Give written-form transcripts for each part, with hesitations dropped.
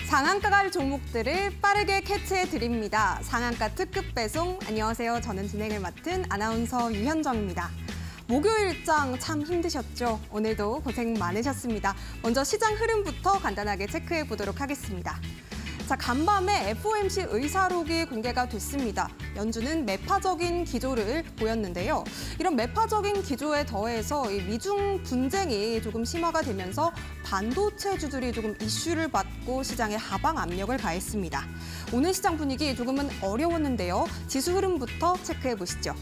상한가 갈 종목들을 빠르게 캐치해 드립니다. 상한가 특급 배송. 안녕하세요. 저는 진행을 맡은 아나운서 유현정입니다. 목요일 일정 참 힘드셨죠? 오늘도 고생 많으셨습니다. 먼저 시장 흐름부터 간단하게 체크해 보도록 하겠습니다. 자, 간밤에 FOMC 의사록이 공개가 됐습니다. 연준은 매파적인 기조를 보였는데요. 이런 매파적인 기조에 더해서 이 미중 분쟁이 조금 심화가 되면서 반도체주들이 조금 이슈를 받고 시장에 하방 압력을 가했습니다. 오늘 시장 분위기 조금은 어려웠는데요. 지수 흐름부터 체크해 보시죠.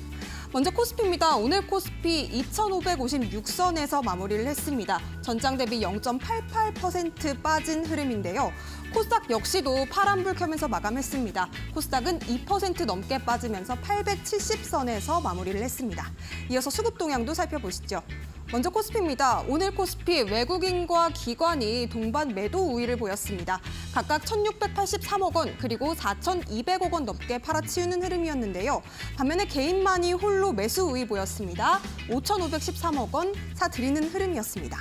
먼저 코스피입니다. 오늘 코스피 2,556선에서 마무리를 했습니다. 전장 대비 0.88% 빠진 흐름인데요. 코스닥 역시도 파란불 켜면서 마감했습니다. 코스닥은 2% 넘게 빠지면서 870선에서 마무리를 했습니다. 이어서 수급 동향도 살펴보시죠. 먼저 코스피입니다. 오늘 코스피 외국인과 기관이 동반 매도 우위를 보였습니다. 각각 1,683억 원 그리고 4,200억 원 넘게 팔아치우는 흐름이었는데요. 반면에 개인만이 홀로 매수 우위 보였습니다. 5,513억 원 사들이는 흐름이었습니다.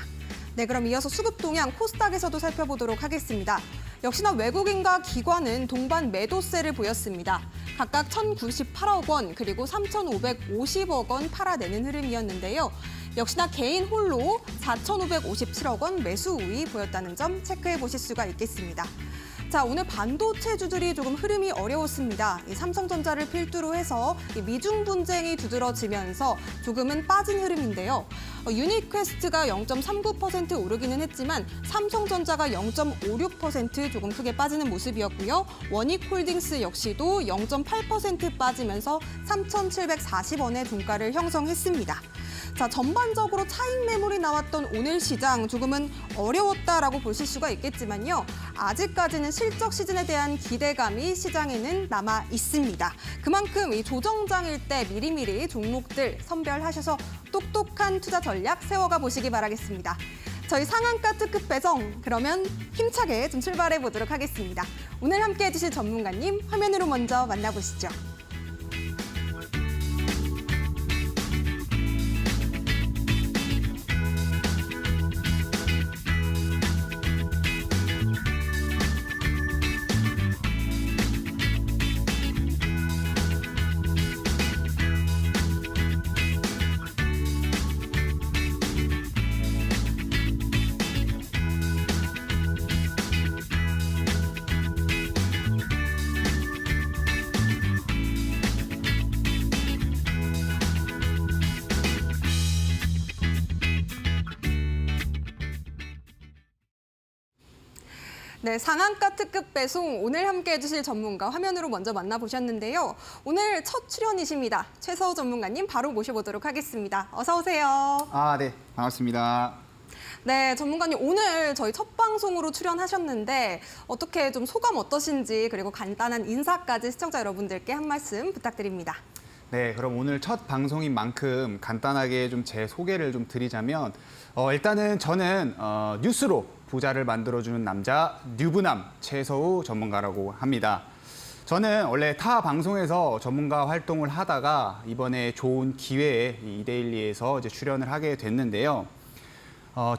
네, 그럼 이어서 수급 동향 코스닥에서도 살펴보도록 하겠습니다. 역시나 외국인과 기관은 동반 매도세를 보였습니다. 각각 1,098억 원 그리고 3,550억 원 팔아내는 흐름이었는데요. 역시나 개인 홀로 4,557억 원 매수 우위 보였다는 점 체크해 보실 수가 있겠습니다. 자, 오늘 반도체주들이 조금 흐름이 어려웠습니다. 이 삼성전자를 필두로 해서 이 미중 분쟁이 두드러지면서 조금은 빠진 흐름인데요. 유니퀘스트가 0.39% 오르기는 했지만 삼성전자가 0.56% 조금 크게 빠지는 모습이었고요. 원익홀딩스 역시도 0.8% 빠지면서 3,740원의 종가를 형성했습니다. 자, 전반적으로 차익 매물이 나왔던 오늘 시장 조금은 어려웠다라고 보실 수가 있겠지만요. 아직까지는 실적 시즌에 대한 기대감이 시장에는 남아 있습니다. 그만큼 이 조정장일 때 미리미리 종목들 선별하셔서 똑똑한 투자 전략 세워가 보시기 바라겠습니다. 저희 상한가 특급 배송, 그러면 힘차게 좀 출발해 보도록 하겠습니다. 오늘 함께 해주실 전문가님 화면으로 먼저 만나보시죠. 네, 상한가 특급 배송 오늘 함께 해주실 전문가 화면으로 먼저 만나보셨는데요. 오늘 첫 출연이십니다. 최서우 전문가님 바로 모셔보도록 하겠습니다. 어서 오세요. 네, 반갑습니다. 네, 전문가님 오늘 저희 첫 방송으로 출연하셨는데 어떻게 좀 소감 어떠신지 그리고 간단한 인사까지 시청자 여러분들께 한 말씀 부탁드립니다. 네, 그럼 오늘 첫 방송인 만큼 간단하게 좀 제 소개를 좀 드리자면 일단은 저는 뉴스로 부자를 만들어주는 남자 뉴브남 최서우 전문가라고 합니다. 저는 원래 타 방송에서 전문가 활동을 하다가 이번에 좋은 기회에 이데일리에서 이제 출연을 하게 됐는데요.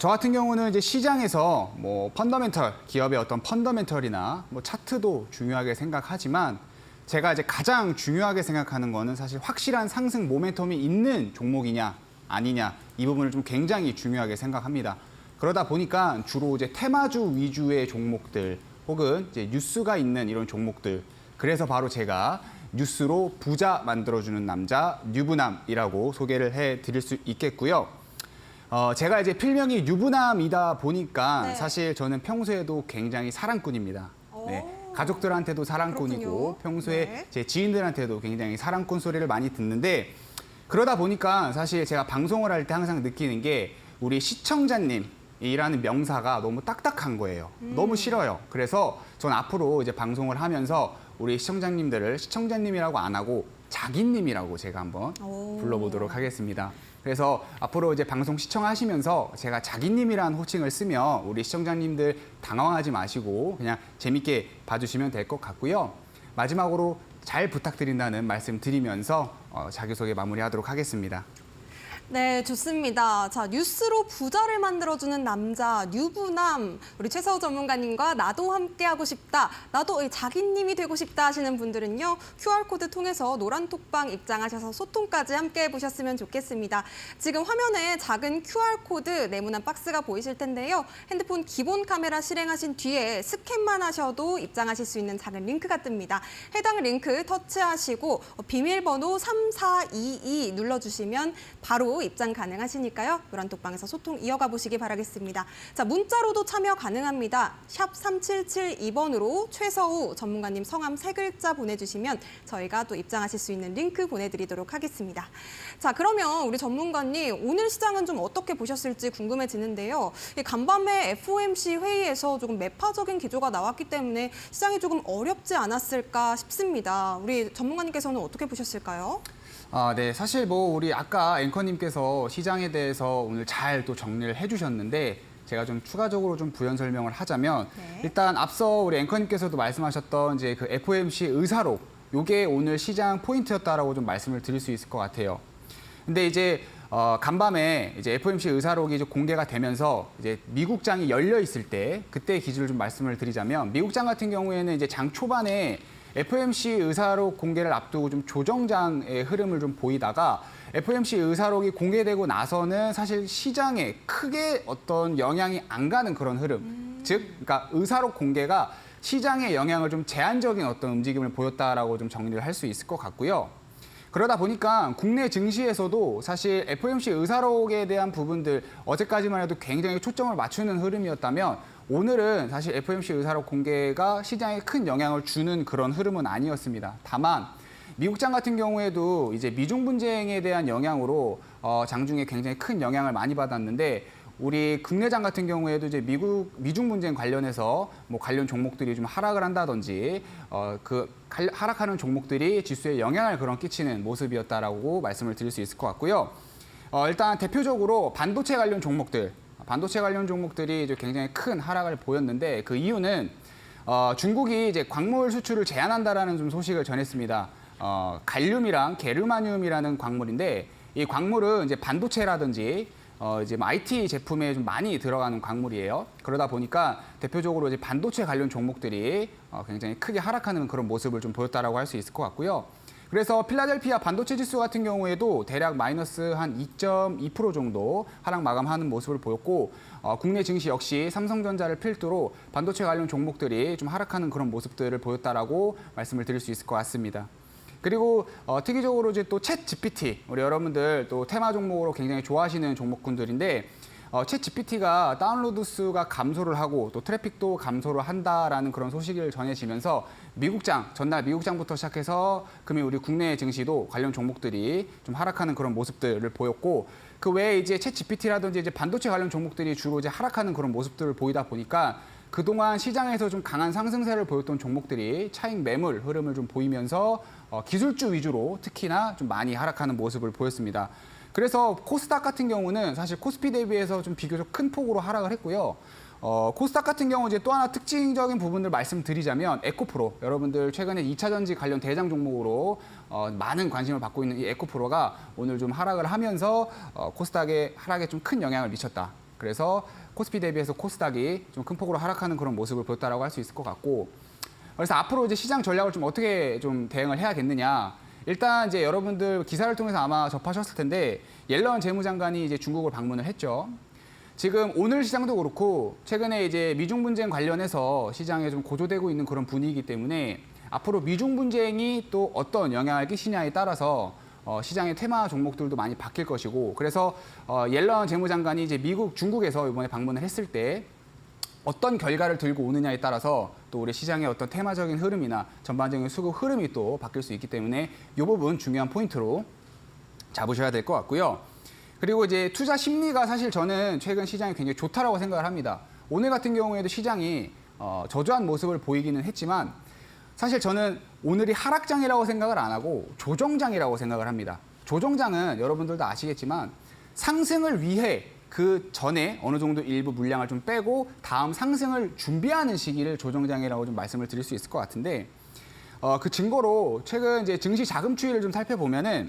저 같은 경우는 이제 시장에서 뭐 펀더멘털, 기업의 어떤 펀더멘털이나 뭐 차트도 중요하게 생각하지만 제가 이제 가장 중요하게 생각하는 거는 사실 확실한 상승 모멘텀이 있는 종목이냐 아니냐 이 부분을 좀 굉장히 중요하게 생각합니다. 그러다 보니까 주로 이제 테마주 위주의 종목들 혹은 이제 뉴스가 있는 이런 종목들, 그래서 바로 제가 뉴스로 부자 만들어주는 남자 뉴브남이라고 소개를 해드릴 수 있겠고요. 제가 이제 필명이 뉴브남이다 보니까 네. 사실 저는 평소에도 굉장히 사랑꾼입니다. 네, 가족들한테도 사랑꾼이고 그렇군요. 평소에 네. 제 지인들한테도 굉장히 사랑꾼 소리를 많이 듣는데, 그러다 보니까 사실 제가 방송을 할 때 항상 느끼는 게 우리 시청자님이라는 명사가 너무 딱딱한 거예요. 너무 싫어요. 그래서 전 앞으로 이제 방송을 하면서 우리 시청자님들을 시청자님이라고 안 하고 자기님이라고 제가 한번 불러보도록 하겠습니다. 그래서 앞으로 이제 방송 시청하시면서 제가 자기님이라는 호칭을 쓰면 우리 시청자님들 당황하지 마시고 그냥 재밌게 봐주시면 될 것 같고요. 마지막으로 잘 부탁드린다는 말씀 드리면서 자기소개 마무리하도록 하겠습니다. 네, 좋습니다. 자, 뉴스로 부자를 만들어주는 남자, 유부남. 우리 최서우 전문가님과 나도 함께하고 싶다, 나도 자기님이 되고 싶다 하시는 분들은요, QR코드 통해서 노란톡방 입장하셔서 소통까지 함께해 보셨으면 좋겠습니다. 지금 화면에 작은 QR코드 네모난 박스가 보이실 텐데요. 핸드폰 기본 카메라 실행하신 뒤에 스캔만 하셔도 입장하실 수 있는 작은 링크가 뜹니다. 해당 링크 터치하시고 비밀번호 3422 눌러주시면 바로 입장 가능하시니까요. 노란톡방에서 소통 이어가 보시기 바라겠습니다. 자, 문자로도 참여 가능합니다. 샵 3772번으로 최서우 전문가님 성함 3글자 보내주시면 저희가 또 입장하실 수 있는 링크 보내드리도록 하겠습니다. 자, 그러면 우리 전문가님 오늘 시장은 좀 어떻게 보셨을지 궁금해지는데요. 이 간밤에 FOMC 회의에서 조금 매파적인 기조가 나왔기 때문에 시장이 조금 어렵지 않았을까 싶습니다. 우리 전문가님께서는 어떻게 보셨을까요? 네. 사실 우리 아까 앵커님께서 시장에 대해서 오늘 잘 또 정리를 해주셨는데 제가 좀 추가적으로 좀 부연 설명을 하자면 네. 일단 앞서 우리 앵커님께서도 말씀하셨던 이제 그 FOMC 의사록 요게 오늘 시장 포인트였다라고 좀 말씀을 드릴 수 있을 것 같아요. 근데 이제 간밤에 이제 FOMC 의사록이 이제 공개가 되면서 이제 미국장이 열려 있을 때 그때 기준을 좀 말씀을 드리자면 미국장 같은 경우에는 이제 장 초반에 FOMC 의사록 공개를 앞두고 좀 조정장의 흐름을 좀 보이다가 FOMC 의사록이 공개되고 나서는 사실 시장에 크게 어떤 영향이 안 가는 그런 흐름. 즉, 그러니까 의사록 공개가 시장에 영향을 좀 제한적인 어떤 움직임을 보였다라고 좀 정리를 할 수 있을 것 같고요. 그러다 보니까 국내 증시에서도 사실 FOMC 의사록에 대한 부분들 어제까지만 해도 굉장히 초점을 맞추는 흐름이었다면 오늘은 사실 FOMC 의사록 공개가 시장에 큰 영향을 주는 그런 흐름은 아니었습니다. 다만 미국장 같은 경우에도 이제 미중 분쟁에 대한 영향으로 장중에 굉장히 큰 영향을 많이 받았는데 우리 국내장 같은 경우에도 이제 미중 분쟁 관련해서 관련 종목들이 좀 하락을 한다든지 하락하는 종목들이 지수에 영향을 끼치는 모습이었다라고 말씀을 드릴 수 있을 것 같고요. 일단 대표적으로 반도체 관련 종목들이 이제 굉장히 큰 하락을 보였는데 그 이유는 중국이 이제 광물 수출을 제한한다라는 좀 소식을 전했습니다. 갈륨이랑 게르마늄이라는 광물인데 이 광물은 이제 반도체라든지 이제 IT 제품에 좀 많이 들어가는 광물이에요. 그러다 보니까 대표적으로 이제 반도체 관련 종목들이 굉장히 크게 하락하는 그런 모습을 좀 보였다라고 할 수 있을 것 같고요. 그래서 필라델피아 반도체 지수 같은 경우에도 대략 마이너스 한 2.2% 정도 하락 마감하는 모습을 보였고 국내 증시 역시 삼성전자를 필두로 반도체 관련 종목들이 좀 하락하는 그런 모습들을 보였다라고 말씀을 드릴 수 있을 것 같습니다. 그리고 특이적으로 이제 또 챗 GPT 우리 여러분들 또 테마 종목으로 굉장히 좋아하시는 종목군들인데 챗 GPT가 다운로드 수가 감소를 하고 또 트래픽도 감소를 한다라는 그런 소식을 전해지면서 전날 미국장부터 시작해서 금일 우리 국내 증시도 관련 종목들이 좀 하락하는 그런 모습들을 보였고 그 외에 이제 챗 GPT라든지 이제 반도체 관련 종목들이 주로 이제 하락하는 그런 모습들을 보이다 보니까 그동안 시장에서 좀 강한 상승세를 보였던 종목들이 차익 매물 흐름을 좀 보이면서 기술주 위주로 특히나 좀 많이 하락하는 모습을 보였습니다. 그래서 코스닥 같은 경우는 사실 코스피 대비해서 좀 비교적 큰 폭으로 하락을 했고요. 코스닥 같은 경우 이제 또 하나 특징적인 부분을 말씀드리자면 에코프로 여러분들 최근에 2차 전지 관련 대장 종목으로 많은 관심을 받고 있는 이 에코프로가 오늘 좀 하락을 하면서 코스닥의 하락에 좀 큰 영향을 미쳤다. 그래서 코스피 대비해서 코스닥이 좀 큰 폭으로 하락하는 그런 모습을 보였다라고 할 수 있을 것 같고 그래서 앞으로 이제 시장 전략을 좀 어떻게 좀 대응을 해야겠느냐. 일단 이제 여러분들 기사를 통해서 아마 접하셨을 텐데 옐런 재무장관이 이제 중국을 방문을 했죠. 지금 오늘 시장도 그렇고 최근에 이제 미중 분쟁 관련해서 시장에 좀 고조되고 있는 그런 분위기이기 때문에 앞으로 미중 분쟁이 또 어떤 영향을 끼치냐에 따라서 시장의 테마 종목들도 많이 바뀔 것이고 그래서 옐런 재무장관이 이제 중국에서 이번에 방문을 했을 때 어떤 결과를 들고 오느냐에 따라서 또 우리 시장의 어떤 테마적인 흐름이나 전반적인 수급 흐름이 또 바뀔 수 있기 때문에 이 부분 중요한 포인트로 잡으셔야 될 것 같고요. 그리고 이제 투자 심리가 사실 저는 최근 시장이 굉장히 좋다라고 생각을 합니다. 오늘 같은 경우에도 시장이 저조한 모습을 보이기는 했지만 사실 저는 오늘이 하락장이라고 생각을 안 하고 조정장이라고 생각을 합니다. 조정장은 여러분들도 아시겠지만 상승을 위해 그 전에 어느 정도 일부 물량을 좀 빼고 다음 상승을 준비하는 시기를 조정장이라고 좀 말씀을 드릴 수 있을 것 같은데 그 증거로 최근 이제 증시 자금 추이를 좀 살펴보면은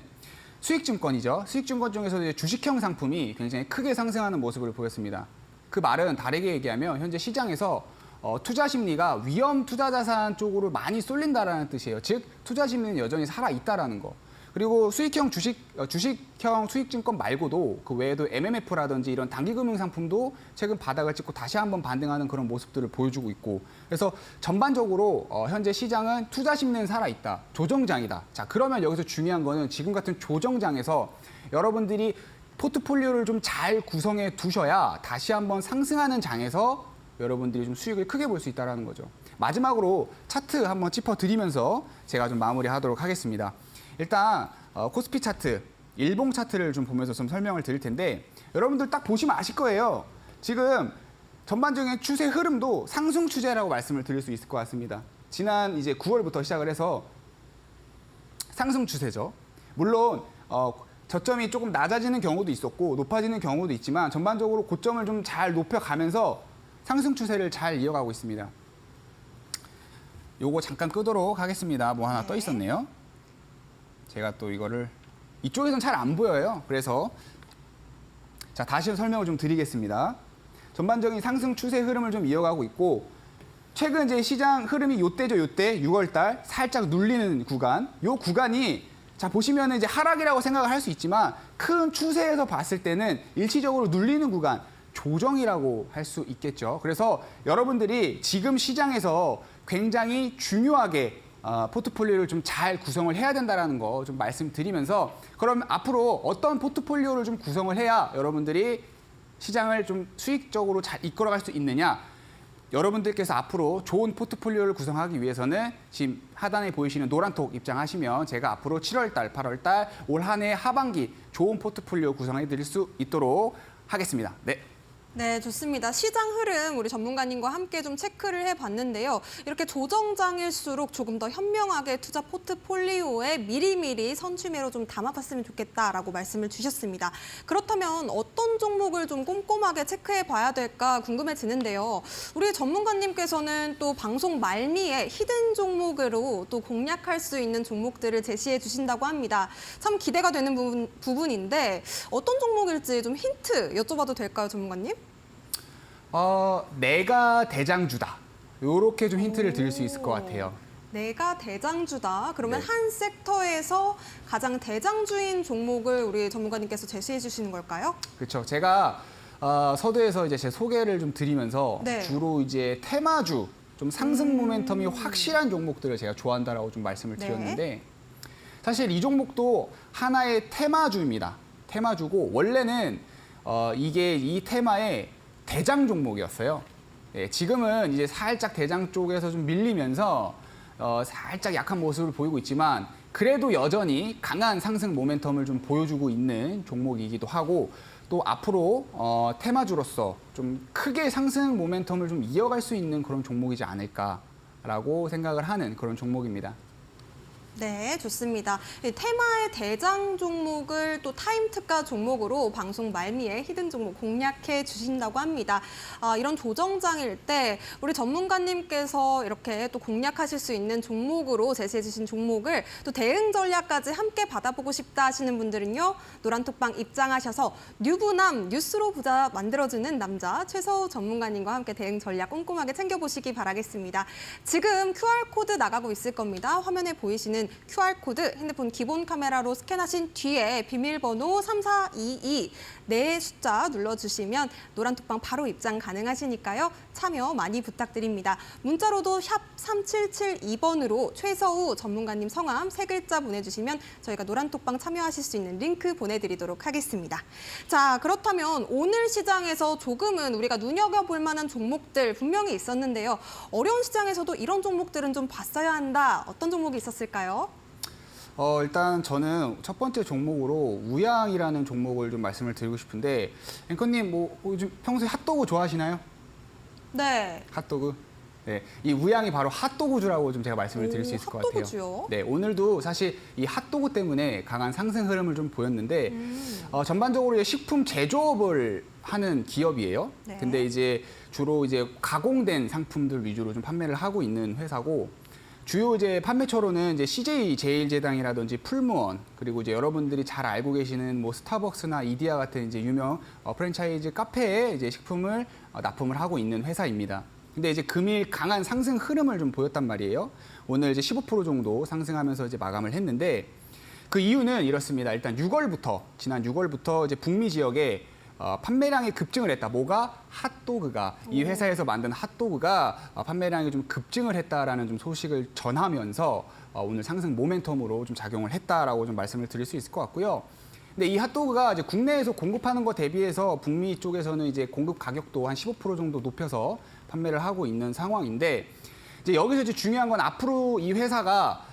수익증권이죠. 수익증권 중에서도 이제 주식형 상품이 굉장히 크게 상승하는 모습을 보였습니다. 그 말은 다르게 얘기하면 현재 시장에서 투자 심리가 위험 투자 자산 쪽으로 많이 쏠린다라는 뜻이에요. 즉 투자 심리는 여전히 살아 있다라는 거. 그리고 수익형 주식형 수익증권 말고도 그 외에도 MMF라든지 이런 단기금융 상품도 최근 바닥을 찍고 다시 한번 반등하는 그런 모습들을 보여주고 있고, 그래서 전반적으로 현재 시장은 투자 심리는 살아 있다, 조정장이다. 자, 그러면 여기서 중요한 거는 지금 같은 조정장에서 여러분들이 포트폴리오를 좀 잘 구성해 두셔야 다시 한번 상승하는 장에서 여러분들이 좀 수익을 크게 볼 수 있다는 거죠. 마지막으로 차트 한번 짚어드리면서 제가 좀 마무리하도록 하겠습니다. 일단 코스피 차트, 일봉 차트를 좀 보면서 좀 설명을 드릴 텐데 여러분들 딱 보시면 아실 거예요. 지금 전반적인 추세 흐름도 상승 추세라고 말씀을 드릴 수 있을 것 같습니다. 지난 이제 9월부터 시작을 해서 상승 추세죠. 물론 저점이 조금 낮아지는 경우도 있었고 높아지는 경우도 있지만 전반적으로 고점을 좀 잘 높여가면서 상승 추세를 잘 이어가고 있습니다. 요거 잠깐 끄도록 하겠습니다. 뭐 하나 떠 있었네요. 제가 또 이거를 이쪽에선 잘 안 보여요. 그래서 자, 다시 설명을 좀 드리겠습니다. 전반적인 상승 추세 흐름을 좀 이어가고 있고, 최근 이제 시장 흐름이 요때죠. 요때 6월달 살짝 눌리는 구간. 요 구간이 자, 보시면 이제 하락이라고 생각을 할 수 있지만 큰 추세에서 봤을 때는 일시적으로 눌리는 구간, 조정이라고 할 수 있겠죠. 그래서 여러분들이 지금 시장에서 굉장히 중요하게 포트폴리오를 좀 잘 구성을 해야 된다는 거 좀 말씀드리면서, 그럼 앞으로 어떤 포트폴리오를 좀 구성을 해야 여러분들이 시장을 좀 수익적으로 잘 이끌어갈 수 있느냐. 여러분들께서 앞으로 좋은 포트폴리오를 구성하기 위해서는 지금 하단에 보이시는 노란톡 입장하시면 제가 앞으로 7월달, 8월달 올 한 해 하반기 좋은 포트폴리오 구성해 드릴 수 있도록 하겠습니다. 네. 네, 좋습니다. 시장 흐름 우리 전문가님과 함께 좀 체크를 해봤는데요. 이렇게 조정장일수록 조금 더 현명하게 투자 포트폴리오에 미리미리 선취매로 좀 담아봤으면 좋겠다라고 말씀을 주셨습니다. 그렇다면 어떤 종목을 좀 꼼꼼하게 체크해봐야 될까 궁금해지는데요. 우리 전문가님께서는 또 방송 말미에 히든 종목으로 또 공략할 수 있는 종목들을 제시해 주신다고 합니다. 참 기대가 되는 부분인데 어떤 종목일지 좀 힌트 여쭤봐도 될까요, 전문가님? 내가 대장주다. 요렇게 좀 힌트를 드릴 수 있을 것 같아요. 내가 대장주다. 그러면 네. 한 섹터에서 가장 대장주인 종목을 우리 전문가님께서 제시해 주시는 걸까요? 그렇죠. 제가 서두에서 이제 제 소개를 좀 드리면서 네. 주로 이제 테마주, 좀 상승 모멘텀이 확실한 종목들을 제가 좋아한다라고 좀 말씀을 네. 드렸는데, 사실 이 종목도 하나의 테마주입니다. 테마주고 원래는 이게 이 테마의 대장 종목이었어요. 네, 지금은 이제 살짝 대장 쪽에서 좀 밀리면서 살짝 약한 모습을 보이고 있지만 그래도 여전히 강한 상승 모멘텀을 좀 보여주고 있는 종목이기도 하고, 또 앞으로 테마주로서 좀 크게 상승 모멘텀을 좀 이어갈 수 있는 그런 종목이지 않을까라고 생각을 하는 그런 종목입니다. 네, 좋습니다. 이 테마의 대장 종목을 또 타임 특가 종목으로 방송 말미에 히든 종목 공략해 주신다고 합니다. 이런 조정장일 때 우리 전문가님께서 이렇게 또 공략하실 수 있는 종목으로 제시해 주신 종목을 또 대응 전략까지 함께 받아보고 싶다 하시는 분들은요. 노란톡방 입장하셔서 뉴부남 뉴스로 부자 만들어주는 남자 최서우 전문가님과 함께 대응 전략 꼼꼼하게 챙겨보시기 바라겠습니다. 지금 QR코드 나가고 있을 겁니다. 화면에 보이시는 QR코드 핸드폰 기본 카메라로 스캔하신 뒤에 비밀번호 3422 네 숫자 눌러주시면 노란톡방 바로 입장 가능하시니까요. 참여 많이 부탁드립니다. 문자로도 샵 3772번으로 최서우 전문가님 성함 3글자 보내주시면 저희가 노란톡방 참여하실 수 있는 링크 보내드리도록 하겠습니다. 자, 그렇다면 오늘 시장에서 조금은 우리가 눈여겨볼 만한 종목들 분명히 있었는데요. 어려운 시장에서도 이런 종목들은 좀 봤어야 한다. 어떤 종목이 있었을까요? 일단 저는 첫 번째 종목으로 우양이라는 종목을 좀 말씀을 드리고 싶은데, 앵커님 뭐 요즘 평소에 핫도그 좋아하시나요? 네. 핫도그. 네, 이 우양이 바로 핫도그주라고 좀 제가 말씀을 드릴 수 있을 것 같아요. 핫도그주요? 네, 오늘도 사실 이 핫도그 때문에 강한 상승 흐름을 좀 보였는데, 전반적으로 식품 제조업을 하는 기업이에요. 네. 근데 이제 주로 이제 가공된 상품들 위주로 좀 판매를 하고 있는 회사고, 주요 이제 판매처로는 이제 CJ 제일제당이라든지 풀무원, 그리고 이제 여러분들이 잘 알고 계시는 뭐 스타벅스나 이디야 같은 이제 유명 프랜차이즈 카페에 이제 식품을 납품을 하고 있는 회사입니다. 근데 이제 금일 강한 상승 흐름을 좀 보였단 말이에요. 오늘 이제 15% 정도 상승하면서 이제 마감을 했는데, 그 이유는 이렇습니다. 일단 지난 6월부터 이제 북미 지역에 판매량이 급증을 했다. 뭐가? 핫도그가. 이 회사에서 만든 핫도그가 판매량이 좀 급증을 했다라는 좀 소식을 전하면서 오늘 상승 모멘텀으로 좀 작용을 했다라고 좀 말씀을 드릴 수 있을 것 같고요. 근데 이 핫도그가 이제 국내에서 공급하는 것 대비해서 북미 쪽에서는 이제 공급 가격도 한 15% 정도 높여서 판매를 하고 있는 상황인데, 이제 여기서 이제 중요한 건 앞으로 이 회사가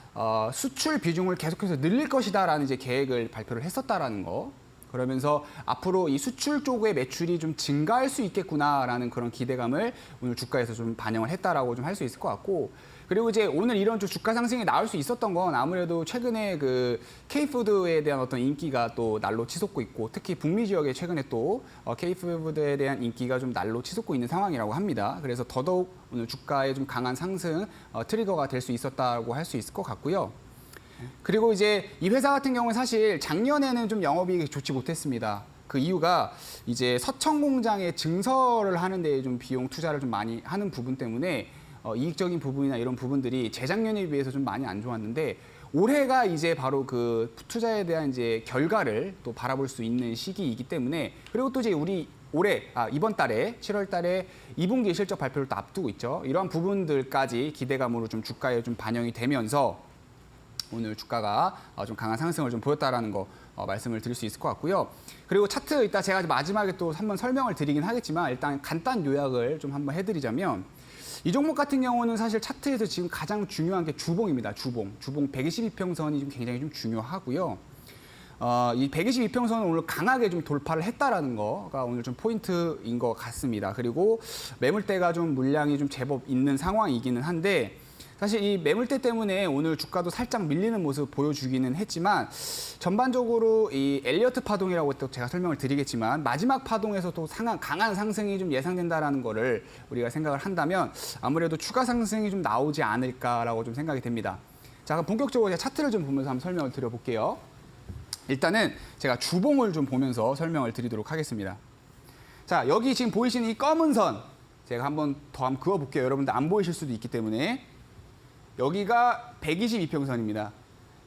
수출 비중을 계속해서 늘릴 것이다라는 이제 계획을 발표를 했었다라는 거. 그러면서 앞으로 이 수출 쪽의 매출이 좀 증가할 수 있겠구나라는 그런 기대감을 오늘 주가에서 좀 반영을 했다라고 좀 할 수 있을 것 같고, 그리고 이제 오늘 이런 좀 주가 상승이 나올 수 있었던 건 아무래도 최근에 그 K푸드에 대한 어떤 인기가 또 날로 치솟고 있고, 특히 북미 지역에 최근에 또 K푸드에 대한 인기가 좀 날로 치솟고 있는 상황이라고 합니다. 그래서 더더욱 오늘 주가에 좀 강한 상승 트리거가 될 수 있었다고 할 수 있을 것 같고요. 그리고 이제 이 회사 같은 경우는 사실 작년에는 좀 영업이익이 좋지 못했습니다. 그 이유가 이제 서청 공장에 증설을 하는 데 좀 비용 투자를 좀 많이 하는 부분 때문에 이익적인 부분이나 이런 부분들이 재작년에 비해서 좀 많이 안 좋았는데, 올해가 이제 바로 그 투자에 대한 이제 결과를 또 바라볼 수 있는 시기이기 때문에, 그리고 또 이제 이번 달에 7월 달에 2분기 실적 발표를 또 앞두고 있죠. 이러한 부분들까지 기대감으로 좀 주가에 좀 반영이 되면서 오늘 주가가 좀 강한 상승을 좀 보였다라는 거 말씀을 드릴 수 있을 것 같고요. 그리고 차트 이따 제가 마지막에 또 한번 설명을 드리긴 하겠지만, 일단 간단 요약을 좀 한번 해드리자면, 이 종목 같은 경우는 사실 차트에서 지금 가장 중요한 게 주봉입니다. 주봉 122평선이 좀 굉장히 좀 중요하고요. 이 122평선은 오늘 강하게 좀 돌파를 했다라는 거가 오늘 좀 포인트인 것 같습니다. 그리고 매물대가 좀 물량이 좀 제법 있는 상황이기는 한데, 사실 이 매물대 때문에 오늘 주가도 살짝 밀리는 모습 보여주기는 했지만, 전반적으로 이 엘리어트 파동이라고 또 제가 설명을 드리겠지만, 마지막 파동에서 또 강한 상승이 좀 예상된다라는 거를 우리가 생각을 한다면 아무래도 추가 상승이 좀 나오지 않을까라고 좀 생각이 됩니다. 자, 그럼 본격적으로 제가 차트를 좀 보면서 한번 설명을 드려볼게요. 일단은 제가 주봉을 좀 보면서 설명을 드리도록 하겠습니다. 자, 여기 지금 보이시는 이 검은 선 제가 한번 그어볼게요. 여러분들 안 보이실 수도 있기 때문에. 여기가 122평선입니다.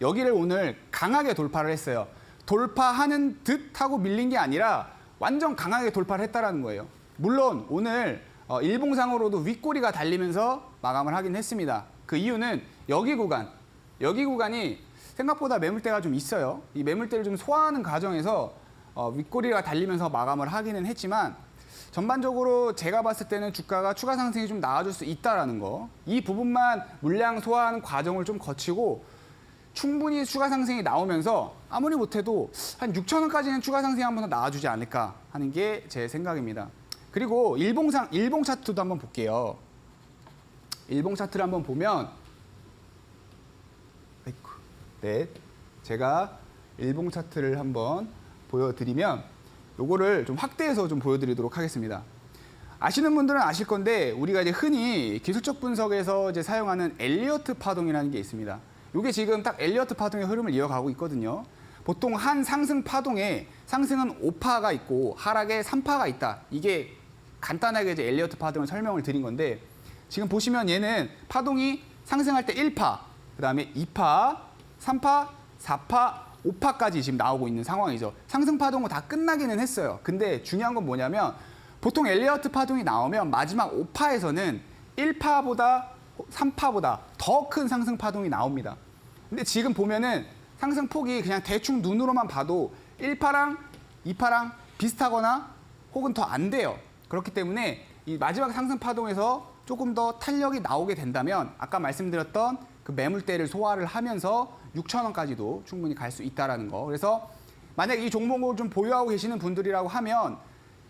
여기를 오늘 강하게 돌파를 했어요. 돌파하는 듯 하고 밀린 게 아니라 완전 강하게 돌파를 했다는 거예요. 물론 오늘 일봉상으로도 윗꼬리가 달리면서 마감을 하긴 했습니다. 그 이유는 여기 구간이 생각보다 매물대가 좀 있어요. 이 매물대를 좀 소화하는 과정에서 윗꼬리가 달리면서 마감을 하기는 했지만, 전반적으로 제가 봤을 때는 주가가 추가 상승이 좀 나와줄 수 있다라는 거. 이 부분만 물량 소화하는 과정을 좀 거치고 충분히 추가 상승이 나오면서 아무리 못해도 한 6,000원까지는 추가 상승이 한 번 더 나와주지 않을까 하는 게 제 생각입니다. 그리고 일봉 차트도 한번 볼게요. 일봉 차트를 한번 보면, 네, 제가 일봉 차트를 한번 보여드리면, 요거를 좀 확대해서 좀 보여드리도록 하겠습니다. 아시는 분들은 아실 건데, 우리가 이제 흔히 기술적 분석에서 이제 사용하는 엘리어트 파동이라는 게 있습니다. 이게 지금 딱 엘리어트 파동의 흐름을 이어가고 있거든요. 보통 한 상승 파동에 상승은 5파가 있고 하락에 3파가 있다. 이게 간단하게 이제 엘리어트 파동을 설명을 드린 건데, 지금 보시면 얘는 파동이 상승할 때 1파, 그다음에 2파, 3파, 4파, 5파까지 지금 나오고 있는 상황이죠. 상승 파동은 다 끝나기는 했어요. 근데 중요한 건 뭐냐면, 보통 엘리어트 파동이 나오면 마지막 5파에서는 1파보다 3파보다 더 큰 상승 파동이 나옵니다. 근데 지금 보면은 상승 폭이 그냥 대충 눈으로만 봐도 1파랑 2파랑 비슷하거나 혹은 더 안 돼요. 그렇기 때문에 이 마지막 상승 파동에서 조금 더 탄력이 나오게 된다면, 아까 말씀드렸던 그 매물대를 소화를 하면서 6,000원까지도 충분히 갈 수 있다라는 거. 그래서 만약 이 종목을 좀 보유하고 계시는 분들이라고 하면,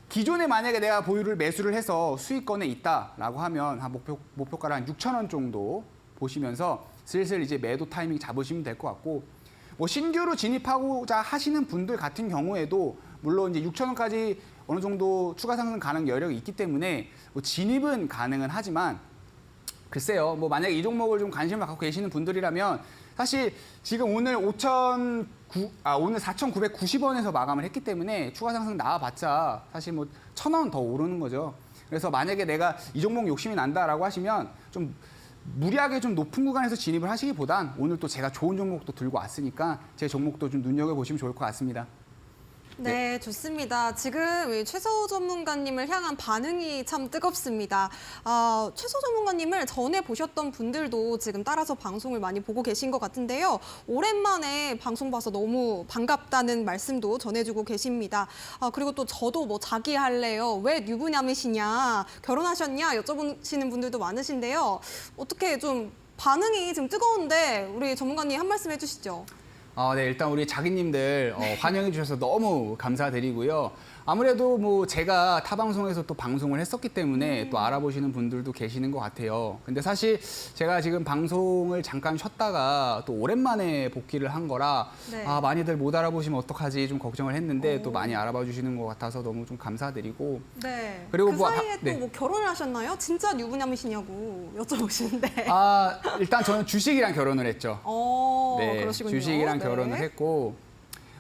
기존에 만약에 내가 보유를 매수를 해서 수익권에 있다라고 하면 한 목표가를 한 6,000원 정도 보시면서 슬슬 이제 매도 타이밍 잡으시면 될 것 같고, 뭐 신규로 진입하고자 하시는 분들 같은 경우에도 물론 이제 6,000원까지 어느 정도 추가 상승 가능 여력이 있기 때문에 뭐 진입은 가능은 하지만, 글쎄요, 뭐 만약에 이 종목을 좀 관심을 갖고 계시는 분들이라면 사실 지금 오늘 오늘 4,990원에서 마감을 했기 때문에 추가 상승 나와봤자 사실 뭐 1,000원 더 오르는 거죠. 그래서 만약에 내가 이 종목 욕심이 난다라고 하시면 좀 무리하게 좀 높은 구간에서 진입을 하시기보단 오늘 또 제가 좋은 종목도 들고 왔으니까 제 종목도 좀 눈여겨보시면 좋을 것 같습니다. 네, 좋습니다. 지금 이 최서우 전문가님을 향한 반응이 참 뜨겁습니다. 최서우 전문가님을 전에 보셨던 분들도 지금 따라서 방송을 많이 보고 계신 것 같은데요. 오랜만에 방송 봐서 너무 반갑다는 말씀도 전해주고 계십니다. 그리고 또 저도 뭐 자기 할래요. 왜 유부남이시냐, 결혼하셨냐 여쭤보시는 분들도 많으신데요. 어떻게 좀 반응이 지금 뜨거운데 우리 전문가님 한 말씀 해주시죠. 네, 일단 우리 자기님들 환영해 주셔서 너무 감사드리고요. 아무래도 뭐 제가 타 방송에서 또 방송을 했었기 때문에 또 알아보시는 분들도 계시는 것 같아요. 근데 사실 제가 지금 방송을 잠깐 쉬었다가 또 오랜만에 복귀를 한 거라 네. 많이들 못 알아보시면 어떡하지 좀 걱정을 했는데 또 많이 알아봐 주시는 것 같아서 너무 좀 감사드리고. 네. 그리고 그 뭐 사이에 네. 또 뭐 결혼을 하셨나요? 진짜 유부남이시냐고 여쭤보시는데. 일단 저는 주식이랑 결혼을 했죠. 네, 그러시군요. 주식이랑 네. 결혼을 했고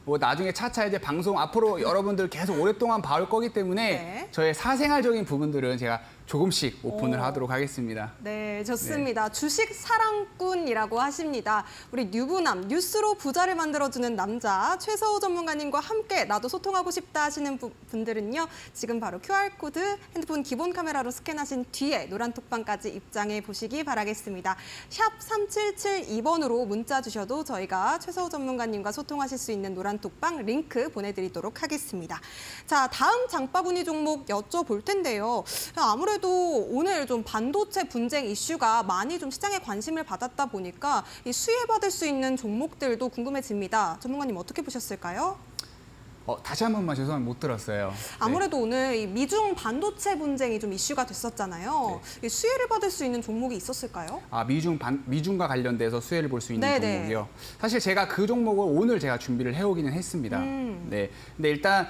뭐 나중에 차차 이제 방송 앞으로 여러분들 계속 오랫동안 봐올 거기 때문에 네. 저의 사생활적인 부분들은 제가 조금씩 오픈을 오. 하도록 하겠습니다. 네, 좋습니다. 주식 사랑꾼이라고 하십니다. 우리 유부남, 뉴스로 부자를 만들어주는 남자 최서우 전문가님과 함께 나도 소통하고 싶다 하시는 분들은요. 지금 바로 QR코드 핸드폰 기본 카메라로 스캔하신 뒤에 노란 톡방까지 입장해 보시기 바라겠습니다. 샵 3772번으로 문자 주셔도 저희가 최서우 전문가님과 소통하실 수 있는 노란 톡방 링크 보내드리도록 하겠습니다. 자, 다음 장바구니 종목 여쭤볼 텐데요. 아무래도 오늘 좀 반도체 분쟁 이슈가 많이 좀 시장에 관심을 받았다 보니까 이 수혜받을 수 있는 종목들도 궁금해집니다. 전문가님 어떻게 보셨을까요? 다시 한 번만 죄송합니다. 못 들었어요. 아무래도 오늘 이 미중 반도체 분쟁이 좀 이슈가 됐었잖아요. 이 수혜를 받을 수 있는 종목이 있었을까요? 미중과 관련돼서 수혜를 볼 수 있는 네네. 종목이요. 사실 제가 그 종목을 오늘 제가 준비를 해오기는 했습니다. 네. 근데 일단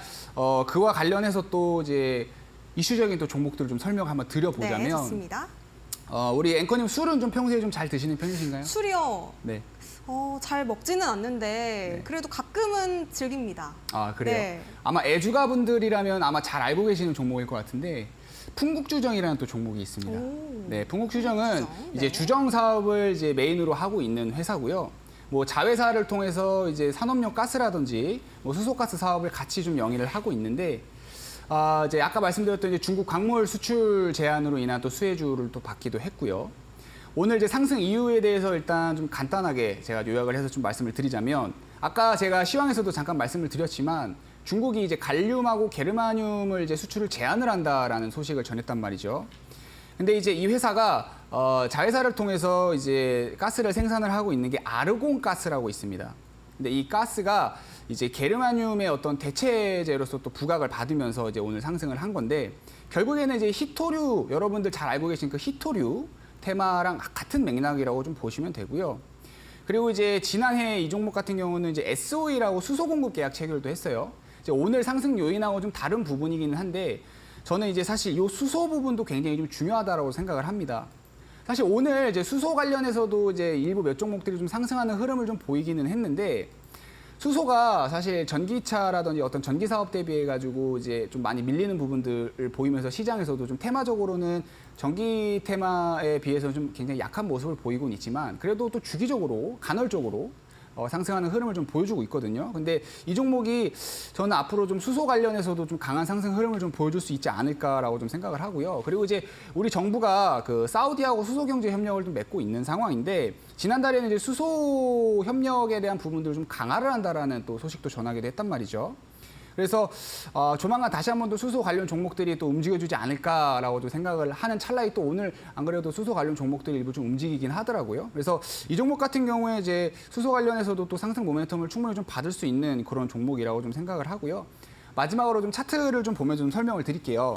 그와 관련해서 또 이제 이슈적인 또 종목들을 좀 설명 한번 드려보자면 네, 좋습니다. 우리 앵커님 술은 좀 평소에 좀 잘 드시는 편이신가요? 술이요. 네. 잘 먹지는 않는데 네. 그래도 가끔은 즐깁니다. 그래요? 네. 아마 애주가분들이라면 아마 잘 알고 계시는 종목일 것 같은데 풍국주정이라는 또 종목이 있습니다. 오. 네, 풍국주정은 풍국주정. 이제 네. 주정 사업을 이제 메인으로 하고 있는 회사고요. 뭐 자회사를 통해서 이제 산업용 가스라든지 뭐 수소가스 사업을 같이 좀 영위를 하고 있는데 이제 아까 말씀드렸던 이제 중국 광물 수출 제한으로 인한 또 수혜주를 또 받기도 했고요. 오늘 이제 상승 이유에 대해서 일단 좀 간단하게 제가 요약을 해서 좀 말씀을 드리자면 아까 제가 시황에서도 잠깐 말씀을 드렸지만 중국이 이제 갈륨하고 게르마늄을 이제 수출을 제한을 한다라는 소식을 전했단 말이죠. 근데 이제 이 회사가 자회사를 통해서 이제 가스를 생산을 하고 있는 게 아르곤 가스라고 있습니다. 근데 이 가스가 이제 게르마늄의 어떤 대체제로서 또 부각을 받으면서 이제 오늘 상승을 한 건데 결국에는 이제 히토류 여러분들 잘 알고 계신 그 히토류 테마랑 같은 맥락이라고 좀 보시면 되고요. 그리고 이제 지난해 이 종목 같은 경우는 이제 SOE라고 수소 공급 계약 체결도 했어요. 이제 오늘 상승 요인하고 좀 다른 부분이기는 한데 저는 이제 사실 이 수소 부분도 굉장히 좀 중요하다라고 생각을 합니다. 사실 오늘 이제 수소 관련해서도 이제 일부 몇 종목들이 좀 상승하는 흐름을 좀 보이기는 했는데 수소가 사실 전기차라든지 어떤 전기 사업 대비해 가지고 이제 좀 많이 밀리는 부분들을 보이면서 시장에서도 좀 테마적으로는 전기 테마에 비해서 좀 굉장히 약한 모습을 보이곤 있지만 그래도 또 주기적으로 간헐적으로 상승하는 흐름을 좀 보여주고 있거든요. 근데 이 종목이 저는 앞으로 좀 수소 관련해서도 좀 강한 상승 흐름을 좀 보여줄 수 있지 않을까라고 좀 생각을 하고요. 그리고 이제 우리 정부가 그 사우디하고 수소 경제 협력을 좀 맺고 있는 상황인데 지난달에는 이제 수소 협력에 대한 부분들을 좀 강화를 한다라는 또 소식도 전하기도 했단 말이죠. 그래서 조만간 다시 한 번 더 수소 관련 종목들이 또 움직여주지 않을까라고 좀 생각을 하는 찰나에 또 오늘 안 그래도 수소 관련 종목들이 일부 좀 움직이긴 하더라고요. 그래서 이 종목 같은 경우에 이제 수소 관련해서도 또 상승 모멘텀을 충분히 좀 받을 수 있는 그런 종목이라고 좀 생각을 하고요. 마지막으로 좀 차트를 좀 보면서 좀 설명을 드릴게요.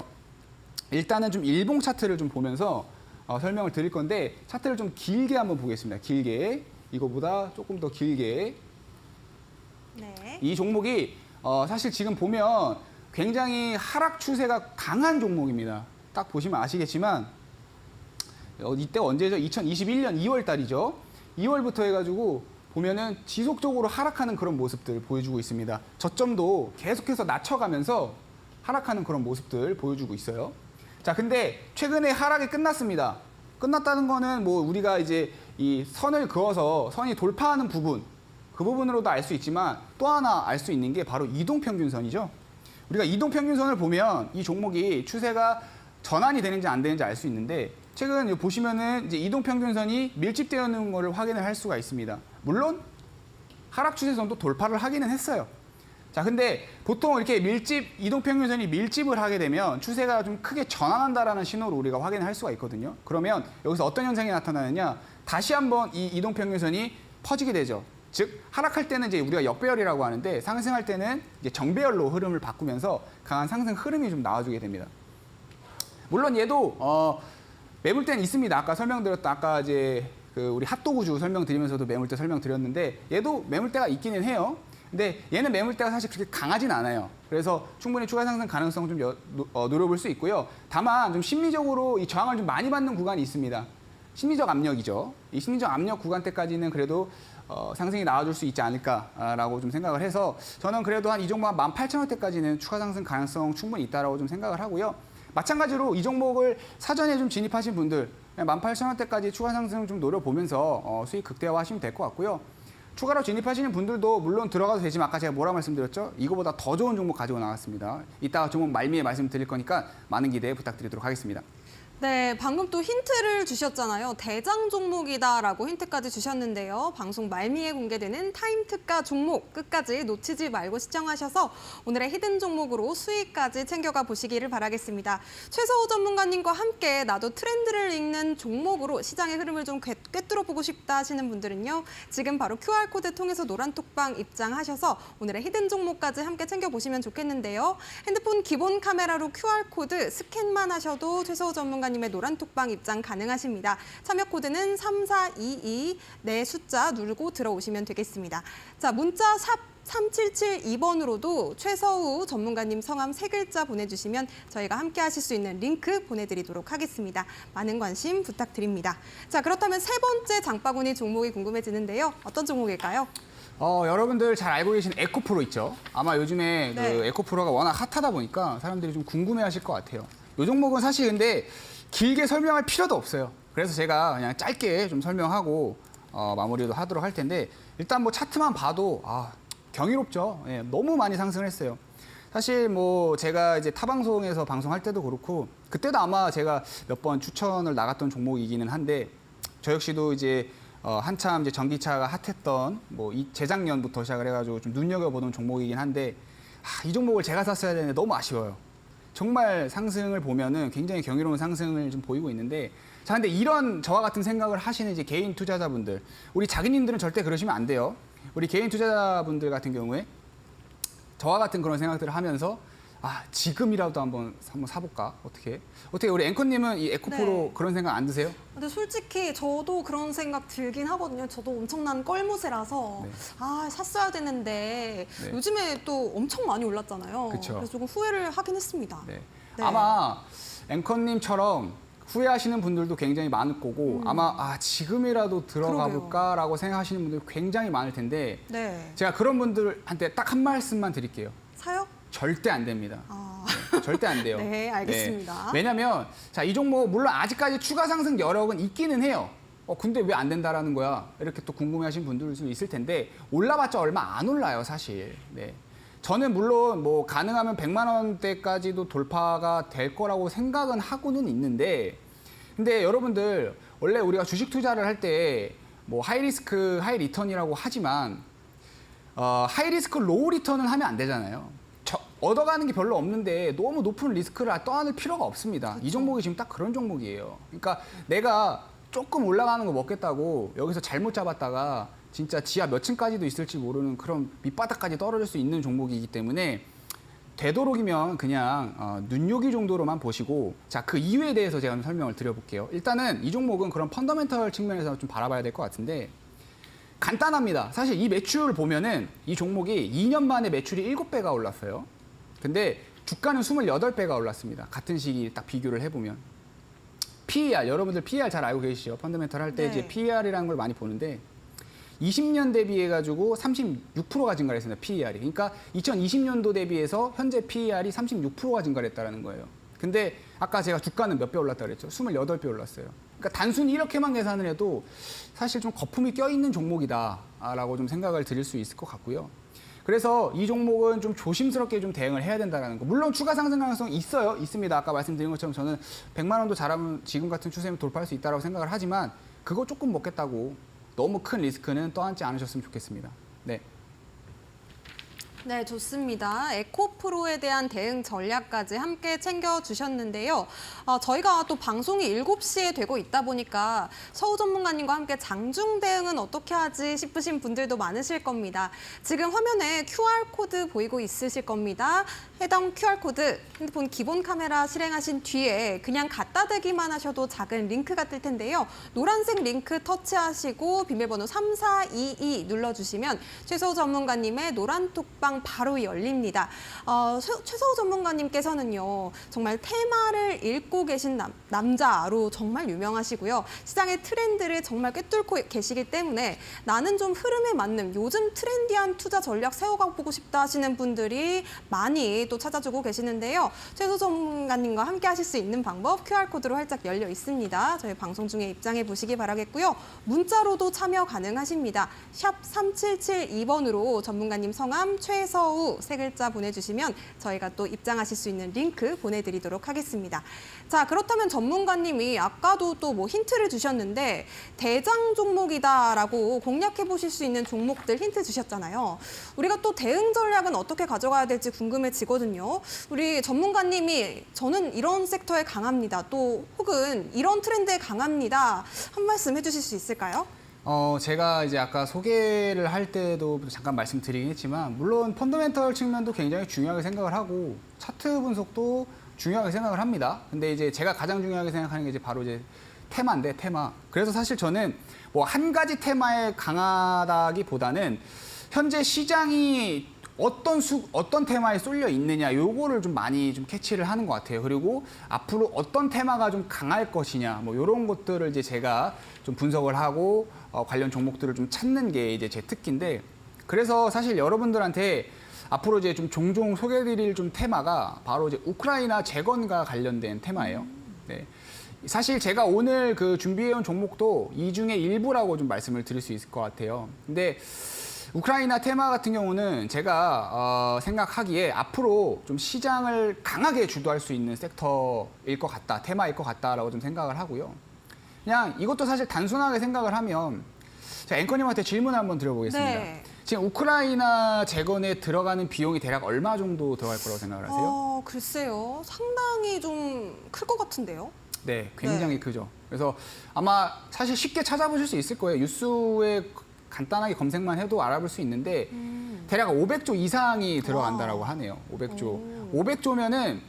일단은 좀 일봉 차트를 좀 보면서 설명을 드릴 건데 차트를 좀 길게 한번 보겠습니다. 길게 이거보다 조금 더 길게 네. 이 종목이 사실 지금 보면 굉장히 하락 추세가 강한 종목입니다. 딱 보시면 아시겠지만 이때 언제죠? 2021년 2월 달이죠. 2월부터 해가지고 보면은 지속적으로 하락하는 그런 모습들 보여주고 있습니다. 저점도 계속해서 낮춰가면서 하락하는 그런 모습들 보여주고 있어요. 자, 근데 최근에 하락이 끝났습니다. 끝났다는 거는 뭐 우리가 이제 이 선을 그어서 선이 돌파하는 부분, 그 부분으로도 알 수 있지만 또 하나 알 수 있는 게 바로 이동평균선이죠. 우리가 이동평균선을 보면 이 종목이 추세가 전환이 되는지 안 되는지 알 수 있는데 최근 보시면은 이제 이동평균선이 밀집되어 있는 것을 확인을 할 수가 있습니다. 물론 하락 추세선도 돌파를 하기는 했어요. 자, 근데 보통 이렇게 이동평균선이 밀집을 하게 되면 추세가 좀 크게 전환한다라는 신호로 우리가 확인을 할 수가 있거든요. 그러면 여기서 어떤 현상이 나타나느냐? 다시 한번 이 이동평균선이 퍼지게 되죠. 즉, 하락할 때는 이제 우리가 역배열이라고 하는데 상승할 때는 이제 정배열로 흐름을 바꾸면서 강한 상승 흐름이 좀 나와주게 됩니다. 물론 얘도 매물대는 있습니다. 아까 설명드렸던 아까 이제 그 우리 핫도그주 설명드리면서도 매물대 설명드렸는데 얘도 매물대가 있기는 해요. 근데 얘는 매물대가 사실 그렇게 강하진 않아요. 그래서 충분히 추가 상승 가능성 좀 노려볼 수 있고요. 다만 좀 심리적으로 이 저항을 좀 많이 받는 구간이 있습니다. 심리적 압력이죠. 이 심리적 압력 구간대까지는 그래도 상승이 나와줄 수 있지 않을까라고 좀 생각을 해서 저는 그래도 한 이 종목 18,000원대까지는 추가 상승 가능성 충분히 있다라고 좀 생각을 하고요. 마찬가지로 이 종목을 사전에 좀 진입하신 분들 18,000원대까지 추가 상승을 좀 노려보면서 수익 극대화하시면 될 것 같고요. 추가로 진입하시는 분들도 물론 들어가도 되지만 아까 제가 뭐라 말씀드렸죠? 이거보다 더 좋은 종목 가지고 나왔습니다. 이따가 종목 말미에 말씀드릴 거니까 많은 기대 부탁드리도록 하겠습니다. 네, 방금 또 힌트를 주셨잖아요. 대장 종목이다라고 힌트까지 주셨는데요. 방송 말미에 공개되는 타임 특가 종목 끝까지 놓치지 말고 시청하셔서 오늘의 히든 종목으로 수익까지 챙겨가 보시기를 바라겠습니다. 최서호 전문가님과 함께 나도 트렌드를 읽는 종목으로 시장의 흐름을 좀 꿰뚫어 보고 싶다 하시는 분들은요. 지금 바로 QR코드 통해서 노란톡방 입장하셔서 오늘의 히든 종목까지 함께 챙겨보시면 좋겠는데요. 핸드폰 기본 카메라로 QR코드 스캔만 하셔도 최서호 전문가 님의 노란톡방 입장 가능하십니다. 참여 코드는 3422 네 숫자 누르고 들어오시면 되겠습니다. 자, 문자 샵 3772번으로도 최서우 전문가님 성함 3글자 보내주시면 저희가 함께 하실 수 있는 링크 보내드리도록 하겠습니다. 많은 관심 부탁드립니다. 자, 그렇다면 세 번째 장바구니 종목이 궁금해지는데요. 어떤 종목일까요? 여러분들 잘 알고 계신 에코프로 있죠? 아마 요즘에 네. 그 에코프로가 워낙 핫하다 보니까 사람들이 좀 궁금해하실 것 같아요. 이 종목은 사실 근데 길게 설명할 필요도 없어요. 그래서 제가 그냥 짧게 좀 설명하고 마무리도 하도록 할 텐데 일단 뭐 차트만 봐도 경이롭죠. 예, 너무 많이 상승을 했어요. 사실 뭐 제가 이제 타방송에서 방송할 때도 그렇고 그때도 아마 제가 몇 번 추천을 나갔던 종목이기는 한데 저 역시도 이제 한참 이제 전기차가 핫했던 뭐 재작년부터 시작을 해가지고 좀 눈여겨보던 종목이긴 한데 이 종목을 제가 샀어야 되는데 너무 아쉬워요. 정말 상승을 보면은 굉장히 경이로운 상승을 좀 보이고 있는데 자, 근데 이런 저와 같은 생각을 하시는 이제 개인 투자자분들, 우리 자기님들은 절대 그러시면 안 돼요. 우리 개인 투자자분들 같은 경우에 저와 같은 그런 생각들을 하면서 지금이라도 한번 사볼까? 어떻게 우리 앵커님은 이 에코프로 네. 그런 생각 안 드세요? 근데 솔직히 저도 그런 생각 들긴 하거든요. 저도 엄청난 껄무새라서 네. 샀어야 되는데 네. 요즘에 또 엄청 많이 올랐잖아요. 그쵸. 그래서 조금 후회를 하긴 했습니다. 네. 네. 아마 앵커님처럼 후회하시는 분들도 굉장히 많을 거고 아마 지금이라도 들어가 그러게요. 볼까라고 생각하시는 분들 굉장히 많을 텐데 네. 제가 그런 분들한테 딱 한 말씀만 드릴게요. 사요? 절대 안 됩니다. 절대 안 돼요. 네, 알겠습니다. 네. 왜냐면 이 종목 물론 아직까지 추가 상승 여력은 있기는 해요. 근데 왜 안 된다라는 거야? 이렇게 또 궁금해하시는 분들도 있을 텐데 올라봤자 얼마 안 올라요, 사실. 네. 저는 물론 뭐 가능하면 100만 원대까지도 돌파가 될 거라고 생각은 하고는 있는데 근데 여러분들 원래 우리가 주식 투자를 할 때 뭐 하이리스크 하이리턴이라고 하지만 하이리스크 로우 리턴을 하면 안 되잖아요. 얻어가는 게 별로 없는데 너무 높은 리스크를 떠안을 필요가 없습니다. 그렇죠. 이 종목이 지금 딱 그런 종목이에요. 그러니까 내가 조금 올라가는 거 먹겠다고 여기서 잘못 잡았다가 진짜 지하 몇 층까지도 있을지 모르는 그런 밑바닥까지 떨어질 수 있는 종목이기 때문에 되도록이면 그냥 눈요기 정도로만 보시고 자, 그 이유에 대해서 제가 설명을 드려볼게요. 일단은 이 종목은 그런 펀더멘털 측면에서 좀 바라봐야 될 것 같은데 간단합니다. 사실 이 매출 보면은 이 종목이 2년 만에 매출이 7배가 올랐어요. 근데 주가는 28배가 올랐습니다. 같은 시기 딱 비교를 해보면. PER, 여러분들 PER 잘 알고 계시죠? 펀더멘털 할 때 네. 이제 PER이라는 걸 많이 보는데 20년 대비해가지고 36%가 증가했습니다. PER이. 그러니까 2020년도 대비해서 현재 PER이 36%가 증가했다는 거예요. 근데 아까 제가 주가는 몇 배 올랐다 그랬죠? 28배 올랐어요. 그러니까 단순히 이렇게만 계산을 해도 사실 좀 거품이 껴있는 종목이다라고 좀 생각을 드릴 수 있을 것 같고요. 그래서 이 종목은 좀 조심스럽게 좀 대응을 해야 된다는 거. 물론 추가 상승 가능성이 있어요. 있습니다. 아까 말씀드린 것처럼 저는 100만 원도 잘하면 지금 같은 추세면 돌파할 수 있다고 생각을 하지만 그거 조금 먹겠다고 너무 큰 리스크는 떠안지 않으셨으면 좋겠습니다. 네. 네, 좋습니다. 에코프로에 대한 대응 전략까지 함께 챙겨주셨는데요. 저희가 또 방송이 7시에 되고 있다 보니까 서우 전문가님과 함께 장중 대응은 어떻게 하지 싶으신 분들도 많으실 겁니다. 지금 화면에 QR코드 보이고 있으실 겁니다. 해당 QR코드 핸드폰 기본 카메라 실행하신 뒤에 그냥 갖다 대기만 하셔도 작은 링크가 뜰 텐데요. 노란색 링크 터치하시고 비밀번호 3422 눌러주시면 최서우 전문가님의 노란 톡방 바로 열립니다. 최서우 전문가님께서는요, 정말 테마를 읽고 계신 남자로 정말 유명하시고요. 시장의 트렌드를 정말 꿰뚫고 계시기 때문에 나는 좀 흐름에 맞는 요즘 트렌디한 투자 전략 세워가보고 싶다 하시는 분들이 많이 또 찾아주고 계시는데요. 최서우 전문가님과 함께 하실 수 있는 방법 QR코드로 활짝 열려 있습니다. 저희 방송 중에 입장해 보시기 바라겠고요. 문자로도 참여 가능하십니다. 샵 3772번으로 전문가님 성함 최서우 세 글자 보내주시면 저희가 또 입장하실 수 있는 링크 보내드리도록 하겠습니다. 자, 그렇다면 전문가님이 아까도 또 뭐 힌트를 주셨는데 대장 종목이다라고 공략해 보실 수 있는 종목들 힌트 주셨잖아요. 우리가 또 대응 전략은 어떻게 가져가야 될지 궁금해지거든요. 우리 전문가님이 저는 이런 섹터에 강합니다. 또 혹은 이런 트렌드에 강합니다. 한 말씀 해주실 수 있을까요? 제가 이제 아까 소개를 할 때도 잠깐 말씀드리긴 했지만 물론 펀더멘털 측면도 굉장히 중요하게 생각을 하고 차트 분석도 중요하게 생각을 합니다. 근데 이제 제가 가장 중요하게 생각하는 게 이제 바로 이제 테마인데 테마. 그래서 사실 저는 뭐 한 가지 테마에 강하다기보다는 현재 시장이 어떤 테마에 쏠려 있느냐 요거를 좀 많이 좀 캐치를 하는 것 같아요. 그리고 앞으로 어떤 테마가 좀 강할 것이냐 뭐 이런 것들을 이제 제가 좀 분석을 하고 관련 종목들을 좀 찾는 게 이제 제 특기인데 그래서 사실 여러분들한테 앞으로 이제 좀 종종 소개해드릴 좀 테마가 바로 이제 우크라이나 재건과 관련된 테마예요. 네. 사실 제가 오늘 그 준비해온 종목도 이 중에 일부라고 좀 말씀을 드릴 수 있을 것 같아요. 근데 우크라이나 테마 같은 경우는 제가 생각하기에 앞으로 좀 시장을 강하게 주도할 수 있는 섹터일 것 같다, 테마일 것 같다라고 좀 생각을 하고요. 그냥 이것도 사실 단순하게 생각을 하면 제가 앵커님한테 질문 한번 드려보겠습니다. 네. 지금 우크라이나 재건에 들어가는 비용이 대략 얼마 정도 들어갈 거라고 생각을 하세요? 글쎄요. 상당히 좀 클 것 같은데요. 네, 굉장히 크죠. 그래서 아마 사실 쉽게 찾아보실 수 있을 거예요. 뉴스에 간단하게 검색만 해도 알아볼 수 있는데 대략 500조 이상이 들어간다라고 하네요. 500조. 500조면은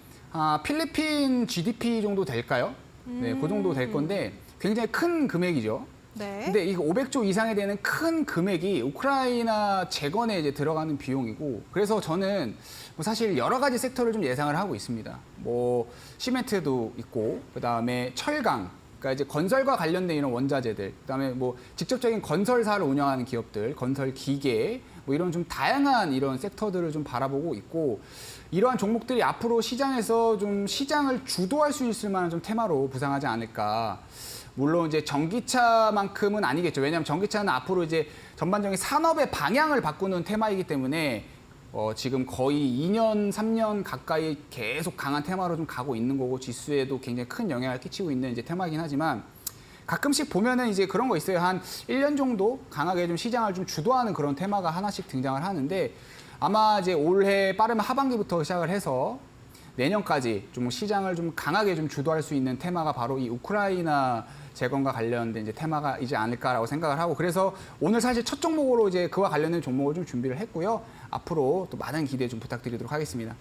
필리핀 GDP 정도 될까요? 네, 그 정도 될 건데 굉장히 큰 금액이죠. 네. 근데 이 500조 이상이 되는 큰 금액이 우크라이나 재건에 이제 들어가는 비용이고 그래서 저는 뭐 사실 여러 가지 섹터를 좀 예상을 하고 있습니다. 뭐 시멘트도 있고 그다음에 철강 그러니까 이제 건설과 관련된 이런 원자재들, 그다음에 뭐 직접적인 건설사를 운영하는 기업들, 건설 기계, 뭐 이런 좀 다양한 이런 섹터들을 좀 바라보고 있고 이러한 종목들이 앞으로 시장에서 좀 시장을 주도할 수 있을 만한 좀 테마로 부상하지 않을까. 물론 이제 전기차만큼은 아니겠죠. 왜냐하면 전기차는 앞으로 이제 전반적인 산업의 방향을 바꾸는 테마이기 때문에 지금 거의 2년, 3년 가까이 계속 강한 테마로 좀 가고 있는 거고 지수에도 굉장히 큰 영향을 끼치고 있는 이제 테마이긴 하지만 가끔씩 보면은 이제 그런 거 있어요. 한 1년 정도 강하게 좀 시장을 좀 주도하는 그런 테마가 하나씩 등장을 하는데 아마 이제 올해 빠르면 하반기부터 시작을 해서 내년까지 좀 시장을 좀 강하게 좀 주도할 수 있는 테마가 바로 이 우크라이나 재건과 관련된 이제 테마가 이지 않을까라고 생각을 하고 그래서 오늘 사실 첫 종목으로 이제 그와 관련된 종목을 좀 준비를 했고요. 앞으로 또 많은 기대 좀 부탁드리도록 하겠습니다.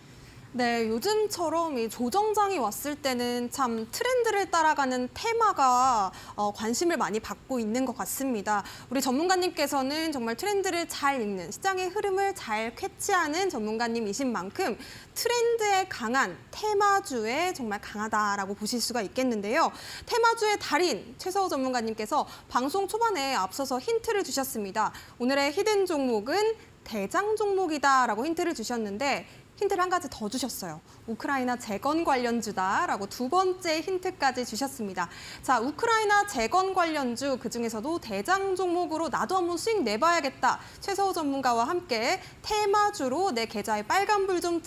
네, 요즘처럼 이 조정장이 왔을 때는 참 트렌드를 따라가는 테마가 관심을 많이 받고 있는 것 같습니다. 우리 전문가님께서는 정말 트렌드를 잘 읽는, 시장의 흐름을 잘 캐치하는 전문가님이신 만큼 트렌드에 강한 테마주에 정말 강하다라고 보실 수가 있겠는데요. 테마주의 달인 최서우 전문가님께서 방송 초반에 앞서서 힌트를 주셨습니다. 오늘의 히든 종목은 대장 종목이다라고 힌트를 주셨는데 힌트를 한 가지 더 주셨어요. 우크라이나 재건 관련주다라고 두 번째 힌트까지 주셨습니다. 자, 우크라이나 재건 관련주 그중에서도 대장 종목으로 나도 한번 수익 내봐야겠다. 최서우 전문가와 함께 테마주로 내 계좌에 빨간불 좀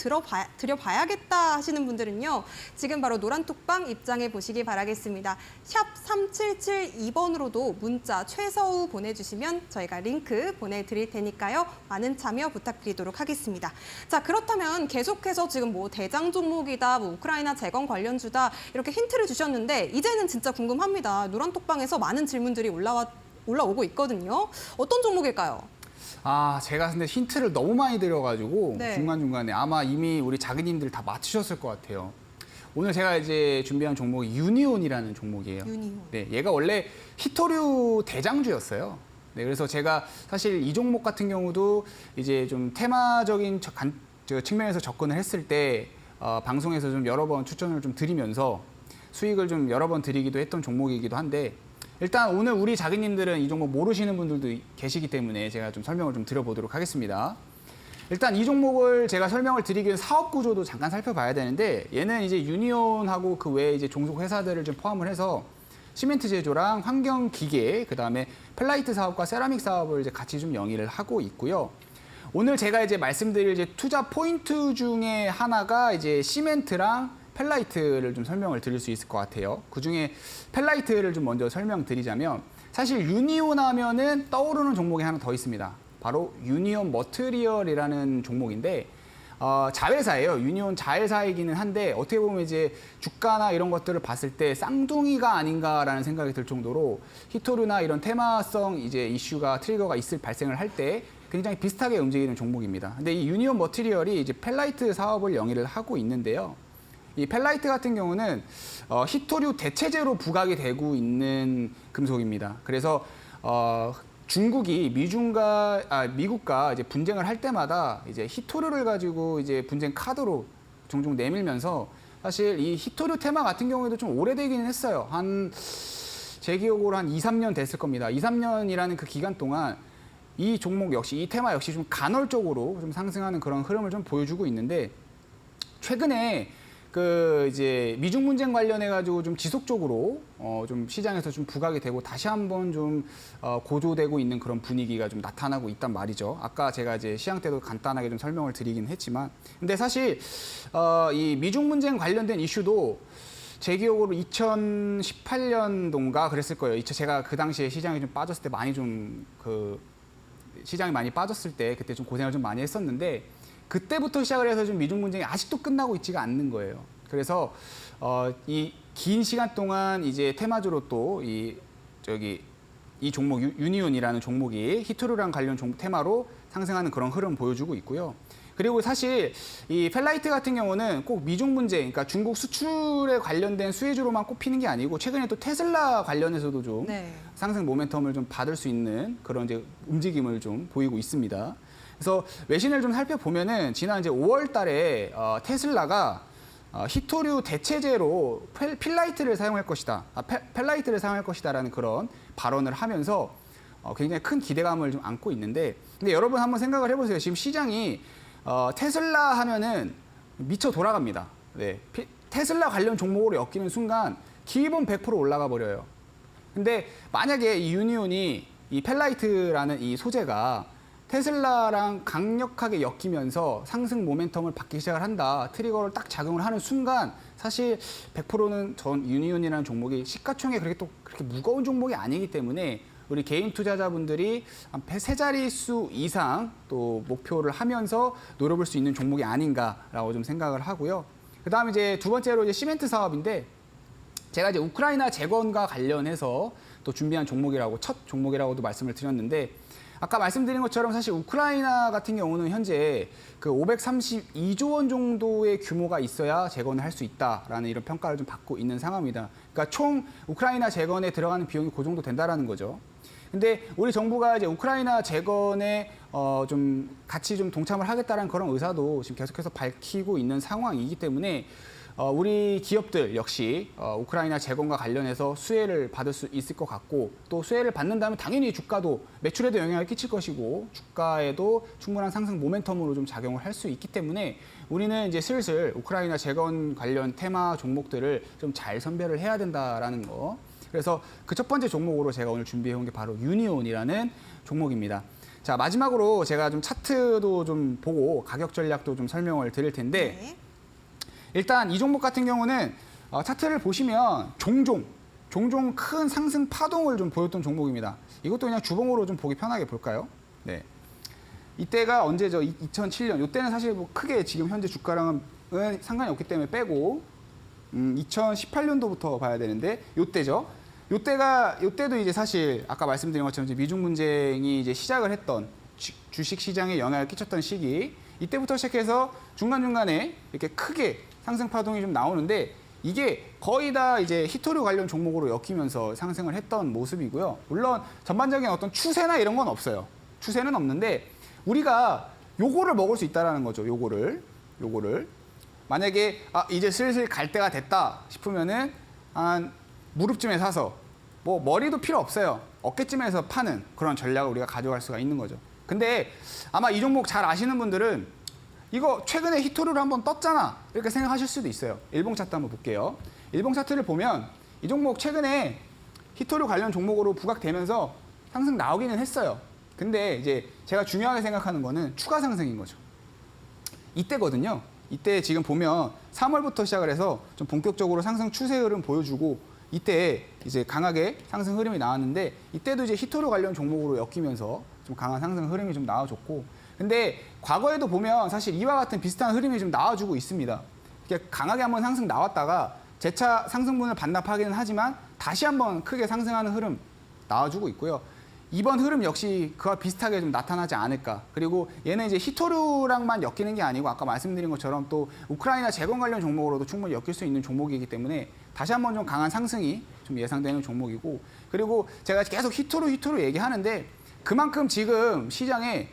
들여봐야겠다 하시는 분들은요. 지금 바로 노란톡방 입장해 보시기 바라겠습니다. 샵 3772번으로도 문자 최서우 보내주시면 저희가 링크 보내드릴 테니까요. 많은 참여 부탁드리도록 하겠습니다. 자, 그렇다면 계속해서 지금 뭐 대장 종목이다, 뭐 우크라이나 재건 관련주다 이렇게 힌트를 주셨는데 이제는 진짜 궁금합니다. 노란톡방에서 많은 질문들이 올라오고 있거든요. 어떤 종목일까요? 제가 근데 힌트를 너무 많이 드려가지고 네. 중간중간에 아마 이미 우리 자기님들 다 맞추셨을 것 같아요. 오늘 제가 이제 준비한 종목이 유니온이라는 종목이에요. 유니온. 네, 얘가 원래 히토류 대장주였어요. 네, 그래서 제가 사실 이 종목 같은 경우도 이제 좀 테마적인 측면에서 접근을 했을 때 방송에서 좀 여러 번 추천을 좀 드리면서 수익을 좀 여러 번 드리기도 했던 종목이기도 한데 일단 오늘 우리 자기님들은 이 종목 모르시는 분들도 계시기 때문에 제가 좀 설명을 좀 드려보도록 하겠습니다. 일단 이 종목을 제가 설명을 드리기 위해 사업 구조도 잠깐 살펴봐야 되는데 얘는 이제 유니온하고 그 외에 이제 종속 회사들을 좀 포함을 해서 시멘트 제조랑 환경 기계, 그다음에 플라이트 사업과 세라믹 사업을 이제 같이 좀 영위를 하고 있고요. 오늘 제가 이제 말씀드릴 이제 투자 포인트 중에 하나가 이제 시멘트랑 펠라이트를 좀 설명을 드릴 수 있을 것 같아요. 그중에 펠라이트를 좀 먼저 설명드리자면 사실 유니온 하면은 떠오르는 종목이 하나 더 있습니다. 바로 유니온 머트리얼이라는 종목인데 자회사예요. 유니온 자회사이기는 한데 어떻게 보면 이제 주가나 이런 것들을 봤을 때 쌍둥이가 아닌가라는 생각이 들 정도로 히토류나 이런 테마성 이제 이슈가 트리거가 발생을 할 때 굉장히 비슷하게 움직이는 종목입니다. 근데 이 유니온 머티리얼이 이제 펠라이트 사업을 영위를 하고 있는데요. 이 펠라이트 같은 경우는 히토류 대체재로 부각이 되고 있는 금속입니다. 그래서 중국이 미국과 이제 분쟁을 할 때마다 이제 히토류를 가지고 이제 분쟁 카드로 종종 내밀면서 사실 이 히토류 테마 같은 경우에도 좀 오래되기는 했어요. 제 기억으로 한 2, 3년 됐을 겁니다. 2, 3년이라는 그 기간 동안 이 종목 역시, 이 테마 역시 좀 간헐적으로 좀 상승하는 그런 흐름을 좀 보여주고 있는데 최근에 그 이제 미중 문쟁 관련해 가지고 좀 지속적으로 좀 시장에서 좀 부각이 되고 다시 한번 좀 고조되고 있는 그런 분위기가 좀 나타나고 있단 말이죠. 아까 제가 이제 시장 때도 간단하게 좀 설명을 드리긴 했지만, 근데 사실 이 미중 문쟁 관련된 이슈도 제 기억으로 2018년도인가 그랬을 거예요. 제가 그 당시에 시장이 좀 빠졌을 때 많이 좀 시장이 많이 빠졌을 때 그때 좀 고생을 좀 많이 했었는데 그때부터 시작을 해서 좀 미중 문쟁이 아직도 끝나고 있지가 않는 거예요. 그래서 이 긴 시간 동안 이제 테마주로 또 이 종목 유니온이라는 종목이 히토류랑 관련 테마로 상승하는 그런 흐름 보여주고 있고요. 그리고 사실 이 펠라이트 같은 경우는 꼭 미중 문제, 그러니까 중국 수출에 관련된 수혜주로만 꼽히는 게 아니고 최근에 또 테슬라 관련해서도 좀 상승 모멘텀을 좀 받을 수 있는 그런 이제 움직임을 좀 보이고 있습니다. 그래서 외신을 좀 살펴보면은 지난 이제 5월 달에 테슬라가 히토류 대체재로 펠라이트를 사용할 것이다. 펠라이트를 사용할 것이다라는 그런 발언을 하면서 굉장히 큰 기대감을 좀 안고 있는데 근데 여러분 한번 생각을 해보세요. 지금 시장이 테슬라 하면은 미쳐 돌아갑니다. 네. 테슬라 관련 종목으로 엮이는 순간 기본 100% 올라가 버려요. 근데 만약에 이 유니온이 이 펠라이트라는 이 소재가 테슬라랑 강력하게 엮이면서 상승 모멘텀을 받기 시작을 한다. 트리거를 딱 작용을 하는 순간 사실 100%는 전 유니온이라는 종목이 시가총액이 그렇게 무거운 종목이 아니기 때문에 우리 개인 투자자분들이 한 세 자릿수 이상 또 목표를 하면서 노려볼 수 있는 종목이 아닌가라고 좀 생각을 하고요. 그다음에 이제 두 번째로 이제 시멘트 사업인데 제가 이제 우크라이나 재건과 관련해서 또 준비한 종목이라고 첫 종목이라고도 말씀을 드렸는데 아까 말씀드린 것처럼 사실 우크라이나 같은 경우는 현재 그 532조 원 정도의 규모가 있어야 재건을 할 수 있다라는 이런 평가를 좀 받고 있는 상황입니다. 그러니까 총 우크라이나 재건에 들어가는 비용이 그 정도 된다라는 거죠. 근데 우리 정부가 이제 우크라이나 재건에 좀 같이 좀 동참을 하겠다는 그런 의사도 지금 계속해서 밝히고 있는 상황이기 때문에 우리 기업들 역시 우크라이나 재건과 관련해서 수혜를 받을 수 있을 것 같고 또 수혜를 받는다면 당연히 주가도 매출에도 영향을 끼칠 것이고 주가에도 충분한 상승 모멘텀으로 좀 작용을 할 수 있기 때문에 우리는 이제 슬슬 우크라이나 재건 관련 테마 종목들을 좀 잘 선별을 해야 된다라는 거. 그래서 그 첫 번째 종목으로 제가 오늘 준비해 온 게 바로 유니온이라는 종목입니다. 자, 마지막으로 제가 좀 차트도 좀 보고 가격 전략도 좀 설명을 드릴 텐데 네. 일단 이 종목 같은 경우는 차트를 보시면 종종 큰 상승 파동을 좀 보였던 종목입니다. 이것도 그냥 주봉으로 좀 보기 편하게 볼까요? 네. 이때가 언제죠? 2007년. 이때는 사실 뭐 크게 지금 현재 주가랑은 상관이 없기 때문에 빼고 2018년도부터 봐야 되는데 이때죠. 이때도 이제 사실 아까 말씀드린 것처럼 이제 미중 분쟁이 이제 시작을 했던 주식 시장에 영향을 끼쳤던 시기. 이때부터 시작해서 중간중간에 이렇게 크게 상승 파동이 좀 나오는데 이게 거의 다 이제 히토류 관련 종목으로 엮이면서 상승을 했던 모습이고요. 물론 전반적인 어떤 추세나 이런 건 없어요. 추세는 없는데 우리가 요거를 먹을 수 있다라는 거죠. 요거를. 만약에 이제 슬슬 갈 때가 됐다 싶으면은 한 무릎쯤에 사서 뭐 머리도 필요 없어요. 어깨쯤에서 파는 그런 전략을 우리가 가져갈 수가 있는 거죠. 근데 아마 이 종목 잘 아시는 분들은 이거 최근에 히토류를 한번 떴잖아 이렇게 생각하실 수도 있어요. 일봉 차트 한번 볼게요. 일봉 차트를 보면 이 종목 최근에 히토류 관련 종목으로 부각되면서 상승 나오기는 했어요. 근데 이제 제가 중요하게 생각하는 거는 추가 상승인 거죠. 이때거든요. 이때 지금 보면 3월부터 시작을 해서 좀 본격적으로 상승 추세 흐름 보여주고 이때 이제 강하게 상승 흐름이 나왔는데 이때도 이제 히토류 관련 종목으로 엮이면서 좀 강한 상승 흐름이 좀 나와줬고 근데 과거에도 보면 사실 이와 같은 비슷한 흐름이 좀 나와주고 있습니다. 이렇게 강하게 한번 상승 나왔다가 재차 상승분을 반납하기는 하지만 다시 한번 크게 상승하는 흐름 나와주고 있고요. 이번 흐름 역시 그와 비슷하게 좀 나타나지 않을까. 그리고 얘는 이제 히토류랑만 엮이는 게 아니고 아까 말씀드린 것처럼 또 우크라이나 재건 관련 종목으로도 충분히 엮일 수 있는 종목이기 때문에 다시 한번 좀 강한 상승이 좀 예상되는 종목이고 그리고 제가 계속 히토류 얘기하는데 그만큼 지금 시장에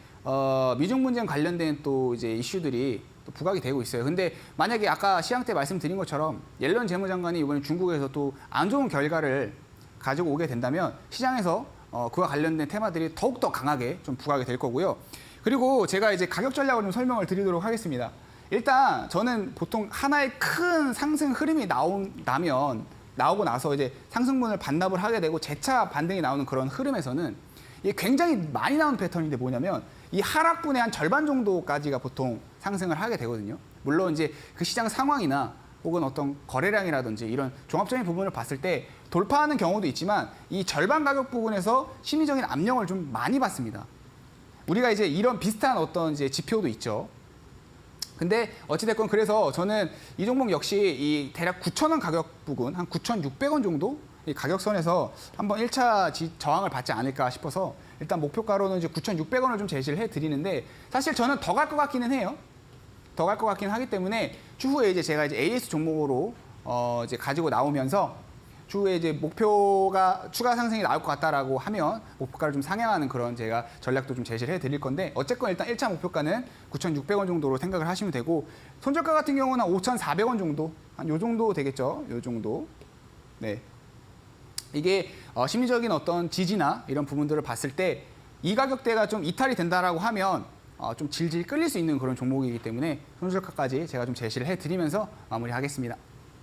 미중 분쟁 관련된 또 이제 이슈들이 또 부각이 되고 있어요. 근데 만약에 아까 시장 때 말씀드린 것처럼 옐런 재무장관이 이번에 중국에서 또 안 좋은 결과를 가지고 오게 된다면 시장에서 그와 관련된 테마들이 더욱더 강하게 좀 부각이 될 거고요. 그리고 제가 이제 가격 전략을 좀 설명을 드리도록 하겠습니다. 일단 저는 보통 하나의 큰 상승 흐름이 나오고 나서 이제 상승분을 반납을 하게 되고 재차 반등이 나오는 그런 흐름에서는 이게 굉장히 많이 나오는 패턴인데 뭐냐면 이 하락분의 한 절반 정도까지가 보통 상승을 하게 되거든요. 물론 이제 그 시장 상황이나 혹은 어떤 거래량이라든지 이런 종합적인 부분을 봤을 때 돌파하는 경우도 있지만 이 절반 가격 부분에서 심리적인 압력을 좀 많이 받습니다. 우리가 이제 이런 비슷한 어떤 이제 지표도 있죠. 근데 어찌됐건 그래서 저는 이 종목 역시 이 대략 9,000원 가격 부근 한 9,600원 정도 이 가격선에서 한번 1차 저항을 받지 않을까 싶어서 일단 목표가로는 이제 9,600원을 좀 제시를 해드리는데 사실 저는 더 갈 것 같기는 해요. 더 갈 것 같긴 하기 때문에 추후에 이제 제가 이제 AS 종목으로 이제 가지고 나오면서 추후에 이제 목표가 추가 상승이 나올 것 같다라고 하면 목표가를 좀 상향하는 그런 제가 전략도 좀 제시를 해드릴 건데 어쨌건 일단 1차 목표가는 9,600원 정도로 생각을 하시면 되고 손절가 같은 경우는 5,400원 정도 한 요 정도 되겠죠. 요 정도. 네. 이게 심리적인 어떤 지지나 이런 부분들을 봤을 때 이 가격대가 좀 이탈이 된다라고 하면 좀 질질 끌릴 수 있는 그런 종목이기 때문에 손절가까지 제가 좀 제시를 해드리면서 마무리하겠습니다.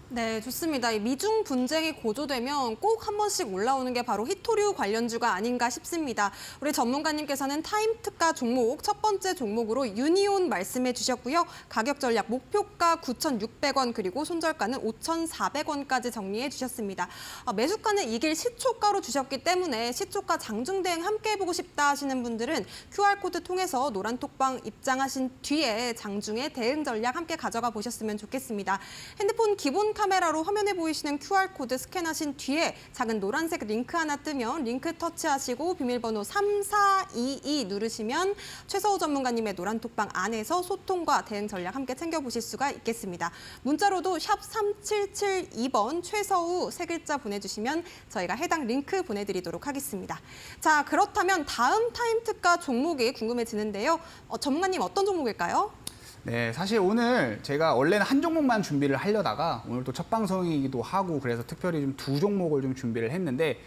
네, 좋습니다. 이 미중 분쟁이 고조되면 꼭 한 번씩 올라오는 게 바로 히토류 관련주가 아닌가 싶습니다. 우리 전문가님께서는 타임 특가 종목 첫 번째 종목으로 유니온 말씀해 주셨고요. 가격 전략 목표가 9,600원 그리고 손절가는 5,400원까지 정리해 주셨습니다. 매수가는 이길 시초가로 주셨기 때문에 시초가 장중대응 함께 해보고 싶다 하시는 분들은 QR코드 통해서 노란톡방 입장하신 뒤에 장중에 대응 전략 함께 가져가 보셨으면 좋겠습니다. 핸드폰 기본 카드 카메라로 화면에 보이시는 QR코드 스캔하신 뒤에 작은 노란색 링크 하나 뜨면 링크 터치하시고 비밀번호 3422 누르시면 최서우 전문가님의 노란톡방 안에서 소통과 대응 전략 함께 챙겨보실 수가 있겠습니다. 문자로도 샵 3772번 최서우 세 글자 보내주시면 저희가 해당 링크 보내드리도록 하겠습니다. 자, 그렇다면 다음 타임 특가 종목이 궁금해지는데요. 전문가님 어떤 종목일까요? 네, 사실 오늘 제가 원래는 한 종목만 준비를 하려다가 오늘 또 첫 방송이기도 하고 그래서 특별히 좀 두 종목을 좀 준비를 했는데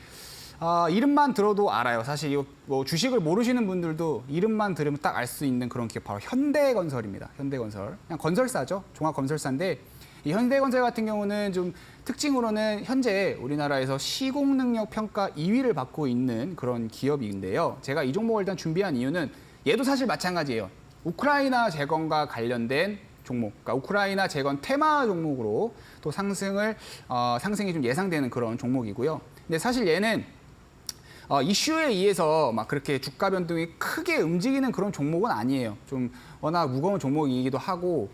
이름만 들어도 알아요. 사실 이 뭐 주식을 모르시는 분들도 이름만 들으면 딱 알 수 있는 그런 기업 바로 현대건설입니다. 현대건설. 그냥 건설사죠. 종합건설사인데 이 현대건설 같은 경우는 좀 특징으로는 현재 우리나라에서 시공능력 평가 2위를 받고 있는 그런 기업인데요. 제가 이 종목을 일단 준비한 이유는 얘도 사실 마찬가지예요. 우크라이나 재건과 관련된 종목, 그러니까 우크라이나 재건 테마 종목으로 또 상승이 좀 예상되는 그런 종목이고요. 근데 사실 얘는 이슈에 의해서 막 그렇게 주가 변동이 크게 움직이는 그런 종목은 아니에요. 좀 워낙 무거운 종목이기도 하고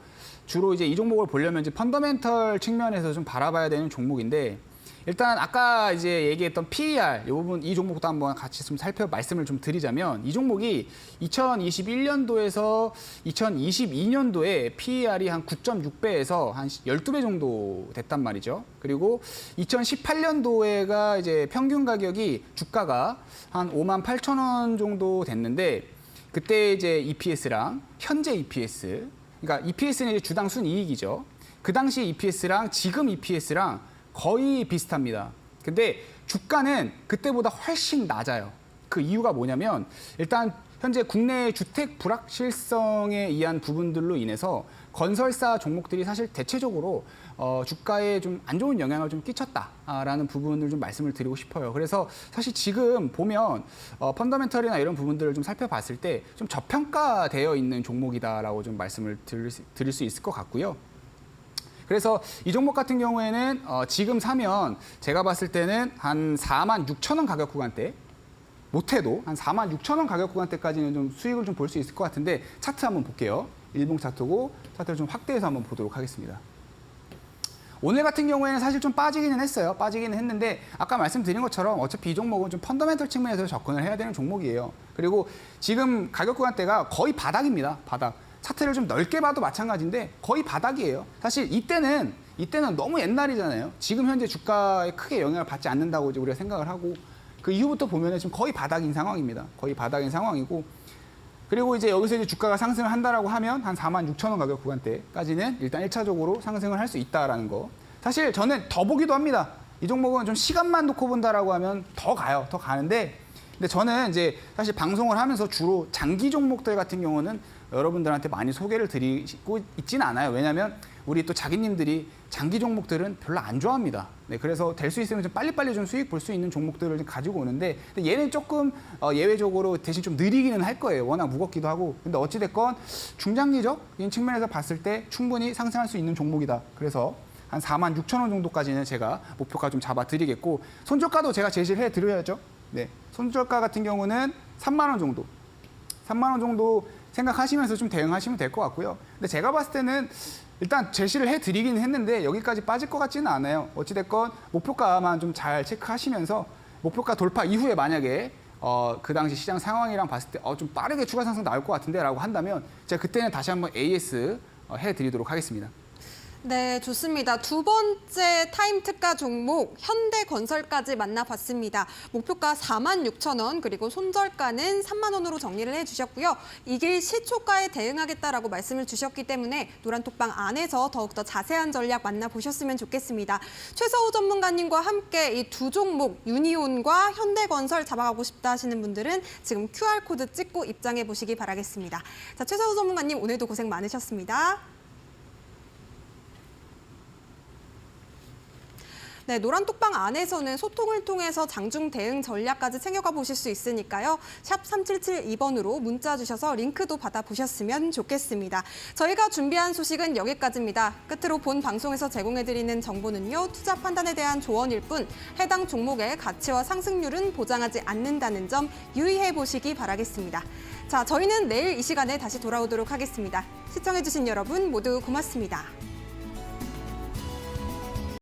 주로 이제 이 종목을 보려면 이제 펀더멘털 측면에서 좀 바라봐야 되는 종목인데 일단 아까 이제 얘기했던 PER 이 부분 이 종목도 한번 같이 좀 말씀을 좀 드리자면 이 종목이 2021년도에서 2022년도에 PER이 한 9.6배에서 한 12배 정도 됐단 말이죠. 그리고 2018년도에가 이제 평균 가격이 주가가 한 58,000원 정도 됐는데 그때 이제 EPS랑 현재 EPS 그러니까 EPS는 이제 주당 순이익이죠. 그 당시 EPS랑 지금 EPS랑 거의 비슷합니다. 근데 주가는 그때보다 훨씬 낮아요. 그 이유가 뭐냐면 일단 현재 국내 주택 불확실성에 의한 부분들로 인해서 건설사 종목들이 사실 대체적으로 주가에 좀 안 좋은 영향을 좀 끼쳤다라는 부분을 좀 말씀을 드리고 싶어요. 그래서 사실 지금 보면 펀더멘털이나 이런 부분들을 좀 살펴봤을 때 좀 저평가되어 있는 종목이다라고 좀 말씀을 드릴 수 있을 것 같고요. 그래서 이 종목 같은 경우에는 지금 사면 제가 봤을 때는 한 46,000원 가격 구간대 못해도 한 46,000원 가격 구간대까지는 좀 수익을 좀 볼 수 있을 것 같은데 차트 한번 볼게요. 일봉 차트고 차트를 좀 확대해서 한번 보도록 하겠습니다. 오늘 같은 경우에는 사실 좀 빠지기는 했어요. 빠지기는 했는데 아까 말씀드린 것처럼 어차피 이 종목은 좀 펀더멘털 측면에서 접근을 해야 되는 종목이에요. 그리고 지금 가격 구간대가 거의 바닥입니다. 바닥. 차트를 좀 넓게 봐도 마찬가지인데 거의 바닥이에요. 사실 이때는 너무 옛날이잖아요. 지금 현재 주가에 크게 영향을 받지 않는다고 이제 우리가 생각을 하고 그 이후부터 보면은 지금 거의 바닥인 상황입니다. 거의 바닥인 상황이고 그리고 이제 여기서 이제 주가가 상승을 한다라고 하면 한 46,000원 가격 구간대까지는 일단 1차적으로 상승을 할 수 있다라는 거. 사실 저는 더 보기도 합니다. 이 종목은 좀 시간만 놓고 본다라고 하면 더 가요. 더 가는데 근데 저는 이제 사실 방송을 하면서 주로 장기 종목들 같은 경우는 여러분들한테 많이 소개를 드리고 있지는 않아요. 왜냐하면 우리 또 자기님들이 장기 종목들은 별로 안 좋아합니다. 네, 그래서 될 수 있으면 좀 빨리빨리 좀 수익 볼 수 있는 종목들을 좀 가지고 오는데 근데 얘는 조금 예외적으로 대신 좀 느리기는 할 거예요. 워낙 무겁기도 하고. 근데 어찌됐건 중장기적인 측면에서 봤을 때 충분히 상승할 수 있는 종목이다. 그래서 한 46,000원 정도까지는 제가 목표가 좀 잡아드리겠고 손절가도 제가 제시를 해드려야죠. 네, 손절가 같은 경우는 3만 원 정도. 3만 원 정도 생각하시면서 좀 대응하시면 될 것 같고요. 근데 제가 봤을 때는 일단 제시를 해드리긴 했는데 여기까지 빠질 것 같지는 않아요. 어찌됐건 목표가만 좀 잘 체크하시면서 목표가 돌파 이후에 만약에 그 당시 시장 상황이랑 봤을 때 좀 빠르게 추가 상승 나올 것 같은데 라고 한다면 제가 그때는 다시 한번 AS 해드리도록 하겠습니다. 네, 좋습니다. 두 번째 타임 특가 종목 현대건설까지 만나봤습니다. 목표가 46,000원 그리고 손절가는 3만 원으로 정리를 해주셨고요. 이길 시초가에 대응하겠다라고 말씀을 주셨기 때문에 노란톡방 안에서 더욱더 자세한 전략 만나보셨으면 좋겠습니다. 최서우 전문가님과 함께 이 두 종목 유니온과 현대건설 잡아가고 싶다 하시는 분들은 지금 QR코드 찍고 입장해 보시기 바라겠습니다. 자, 최서우 전문가님 오늘도 고생 많으셨습니다. 네, 노란톡방 안에서는 소통을 통해서 장중 대응 전략까지 챙겨가 보실 수 있으니까요. 샵 3772번으로 문자 주셔서 링크도 받아보셨으면 좋겠습니다. 저희가 준비한 소식은 여기까지입니다. 끝으로 본 방송에서 제공해드리는 정보는요. 투자 판단에 대한 조언일 뿐 해당 종목의 가치와 상승률은 보장하지 않는다는 점 유의해 보시기 바라겠습니다. 자, 저희는 내일 이 시간에 다시 돌아오도록 하겠습니다. 시청해주신 여러분 모두 고맙습니다.